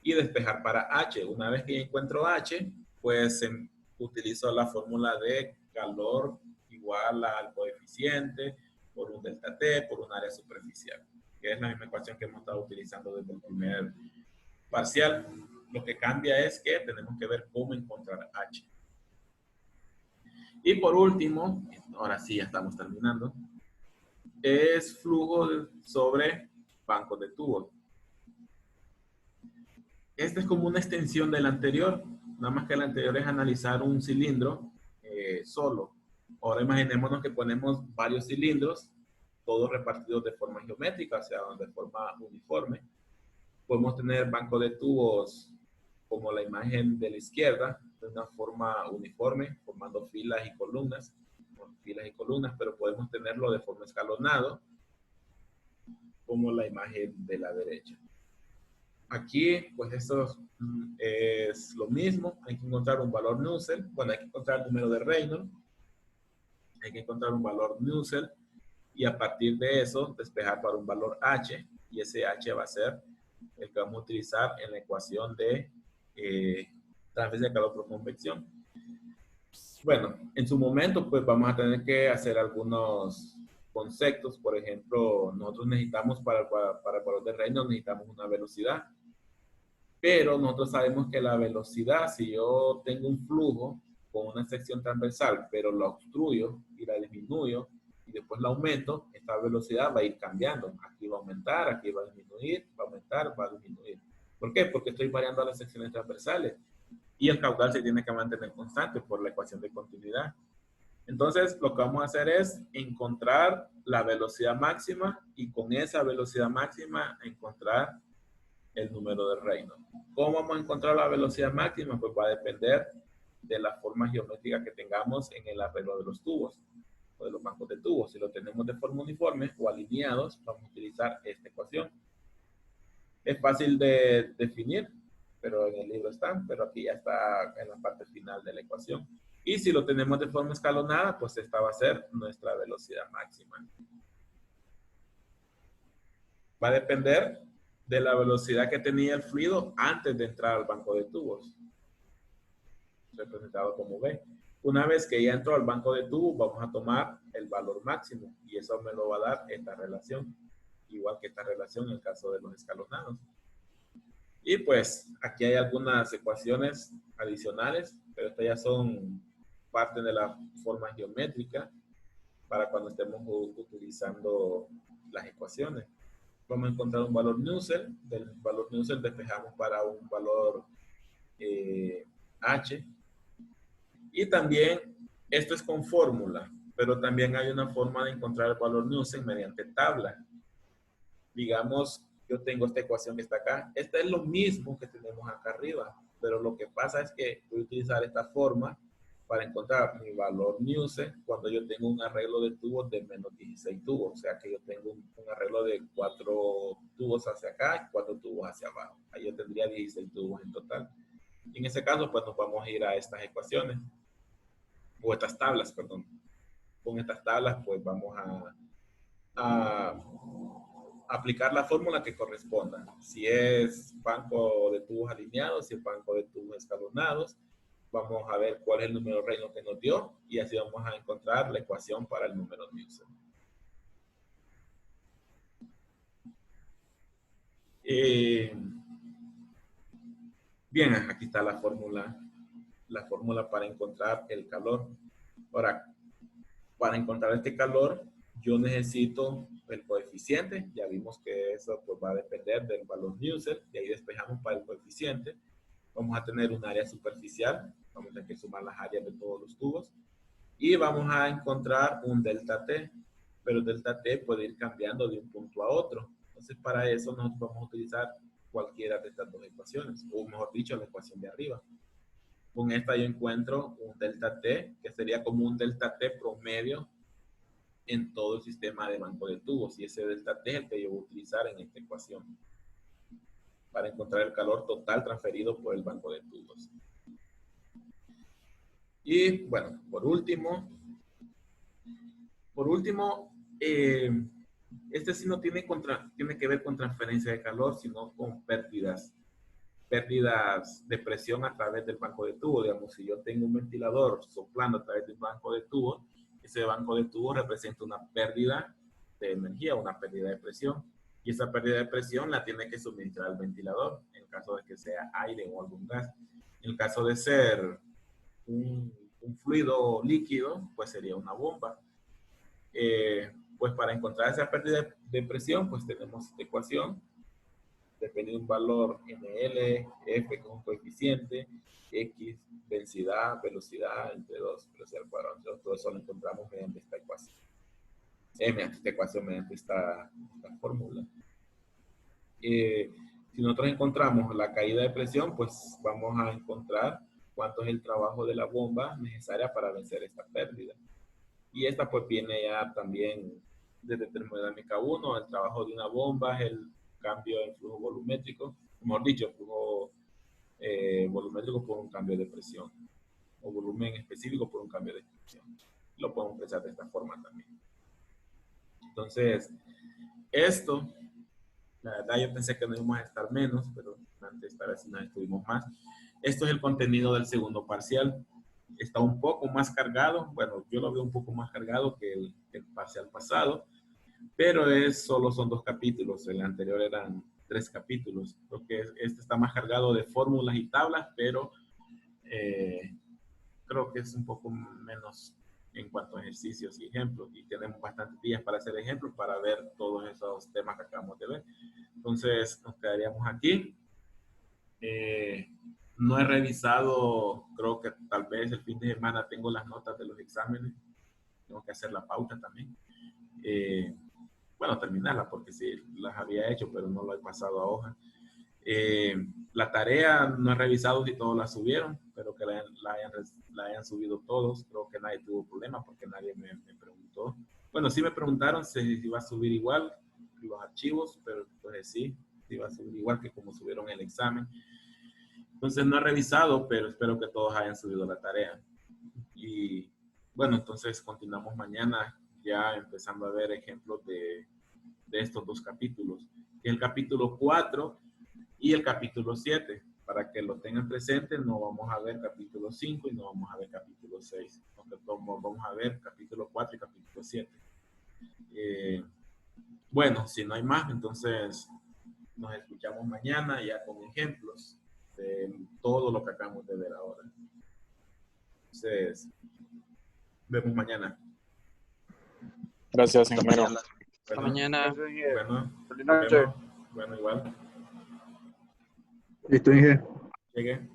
y despejar para H. Una vez que ya encuentro H, pues utilizo la fórmula de calor igual al coeficiente por un delta T por un área superficial, que es la misma ecuación que hemos estado utilizando desde el primer parcial. Lo que cambia es que tenemos que ver cómo encontrar H. Y por último, ahora sí ya estamos terminando, es flujo sobre bancos de tubos. Este es como una extensión del anterior, nada más que el anterior es analizar un cilindro solo. Ahora imaginémonos que ponemos varios cilindros, todos repartidos de forma geométrica, o sea, de forma uniforme. Podemos tener bancos de tubos como la imagen de la izquierda, de una forma uniforme, formando filas y columnas, pero podemos tenerlo de forma escalonado, como la imagen de la derecha. Aquí, pues esto es lo mismo. Hay que encontrar un valor Nusselt. Bueno, hay que encontrar el número de Reynolds. Hay que encontrar un valor Nusselt. Y a partir de eso, despejar para un valor H. Y ese H va a ser el que vamos a utilizar en la ecuación de transferencia de calor por convección. Bueno, en su momento, pues vamos a tener que hacer algunos conceptos. Por ejemplo, nosotros necesitamos para el valor de Reynolds, necesitamos una velocidad. Pero nosotros sabemos que la velocidad, si yo tengo un flujo con una sección transversal, pero la obstruyo y la disminuyo y después la aumento, esta velocidad va a ir cambiando. Aquí va a aumentar, aquí va a disminuir, va a aumentar, va a disminuir. ¿Por qué? Porque estoy variando las secciones transversales y el caudal se tiene que mantener constante por la ecuación de continuidad. Entonces, lo que vamos a hacer es encontrar la velocidad máxima y con esa velocidad máxima encontrar el número de Reynolds. ¿Cómo vamos a encontrar la velocidad máxima? Pues va a depender de la forma geométrica que tengamos en el arreglo de los tubos o de los bancos de tubos. Si lo tenemos de forma uniforme o alineados, vamos a utilizar esta ecuación. Es fácil de definir, pero en el libro está, pero aquí ya está en la parte final de la ecuación. Y si lo tenemos de forma escalonada, pues esta va a ser nuestra velocidad máxima. Va a depender de la velocidad que tenía el fluido antes de entrar al banco de tubos, representado como B. Una vez que ya entró al banco de tubos, vamos a tomar el valor máximo y eso me lo va a dar esta relación, igual que esta relación en el caso de los escalonados. Y pues aquí hay algunas ecuaciones adicionales, pero estas ya son parte de la forma geométrica para cuando estemos utilizando las ecuaciones. Vamos a encontrar un valor Nusselt. Del valor Nusselt despejamos para un valor H. Y también, esto es con fórmula, pero también hay una forma de encontrar el valor Nusselt mediante tabla. Digamos, yo tengo esta ecuación que está acá. Esta es lo mismo que tenemos acá arriba, pero lo que pasa es que voy a utilizar esta forma para encontrar mi valor Nusselt cuando yo tengo un arreglo de tubos de menos 16 tubos. O sea que yo tengo un arreglo de 4 tubos hacia acá y 4 tubos hacia abajo. Ahí yo tendría 16 tubos en total. Y en ese caso, pues nos vamos a ir a estas ecuaciones, o estas tablas, perdón. Con estas tablas, pues vamos a aplicar la fórmula que corresponda. Si es banco de tubos alineados, si es banco de tubos escalonados, vamos a ver cuál es el número Reynolds que nos dio y así vamos a encontrar la ecuación para el número Nusselt. Bien, aquí está la fórmula para encontrar el calor. Ahora, para encontrar este calor, yo necesito el coeficiente. Ya vimos que eso pues, va a depender del valor Nusselt. De ahí despejamos para el coeficiente. Vamos a tener un área superficial. Vamos a tener que sumar las áreas de todos los tubos. Y vamos a encontrar un delta T. Pero el delta T puede ir cambiando de un punto a otro. Entonces, para eso nosotros vamos a utilizar cualquiera de estas dos ecuaciones. O mejor dicho, la ecuación de arriba. Con esta yo encuentro un delta T, que sería como un delta T promedio en todo el sistema de banco de tubos. Y ese delta T es el que yo voy a utilizar en esta ecuación para encontrar el calor total transferido por el banco de tubos. Y bueno, por último, este sí no tiene que ver con transferencia de calor, sino con pérdidas de presión a través del banco de tubo. Digamos, si yo tengo un ventilador soplando a través del banco de tubo, ese banco de tubo representa una pérdida de energía, una pérdida de presión. Y esa pérdida de presión la tiene que suministrar el ventilador, en caso de que sea aire o algún gas. En el caso de ser un fluido líquido, pues sería una bomba. Pues para encontrar esa pérdida de presión, pues tenemos esta ecuación. Depende de un valor NL, F, que es un coeficiente, X, densidad, velocidad, entre 2, velocidad al cuadrado. Entonces, todo eso lo encontramos mediante esta ecuación. Mediante esta fórmula. Si nosotros encontramos la caída de presión, pues vamos a encontrar cuánto es el trabajo de la bomba necesaria para vencer esta pérdida. Y esta pues viene ya también desde termodinámica 1, el trabajo de una bomba es el cambio en flujo volumétrico, mejor dicho, flujo volumétrico por un cambio de presión, o volumen específico por un cambio de presión. Lo podemos expresar de esta forma también. Entonces, esto, la verdad yo pensé que no íbamos a estar menos, pero antes esta vez no estuvimos más. Esto es el contenido del segundo parcial. Está un poco más cargado, bueno, yo lo veo un poco más cargado que el parcial pasado, pero solo son 2 capítulos, el anterior eran 3 capítulos. Creo que este está más cargado de fórmulas y tablas, pero creo que es un poco menos en cuanto a ejercicios y ejemplos, y tenemos bastantes días para hacer ejemplos, para ver todos esos temas que acabamos de ver. Entonces, nos quedaríamos aquí. No he revisado, creo que tal vez el fin de semana tengo las notas de los exámenes. Tengo que hacer la pauta también. Bueno, terminarla porque sí, las había hecho, pero no lo he pasado a hoja. La tarea no he revisado si todos la subieron, pero que la hayan subido todos. Creo que nadie tuvo problema porque nadie me preguntó. Bueno, sí me preguntaron si iba a subir igual los archivos, pero entonces sí, iba a subir igual que como subieron el examen. Entonces no he revisado, pero espero que todos hayan subido la tarea. Y bueno, entonces continuamos mañana ya empezando a ver ejemplos de estos 2 capítulos. El capítulo 4 y el capítulo 7. Para que lo tengan presente, no vamos a ver capítulo 5 y no vamos a ver capítulo 6. Vamos a ver capítulo 4 y capítulo 7. Bueno, si no hay más, entonces nos escuchamos mañana ya con ejemplos de todo lo que acabamos de ver ahora. Entonces, vemos mañana. Gracias, ingeniero. Hasta mañana. Bueno, igual. Listo, Inge. Llegué.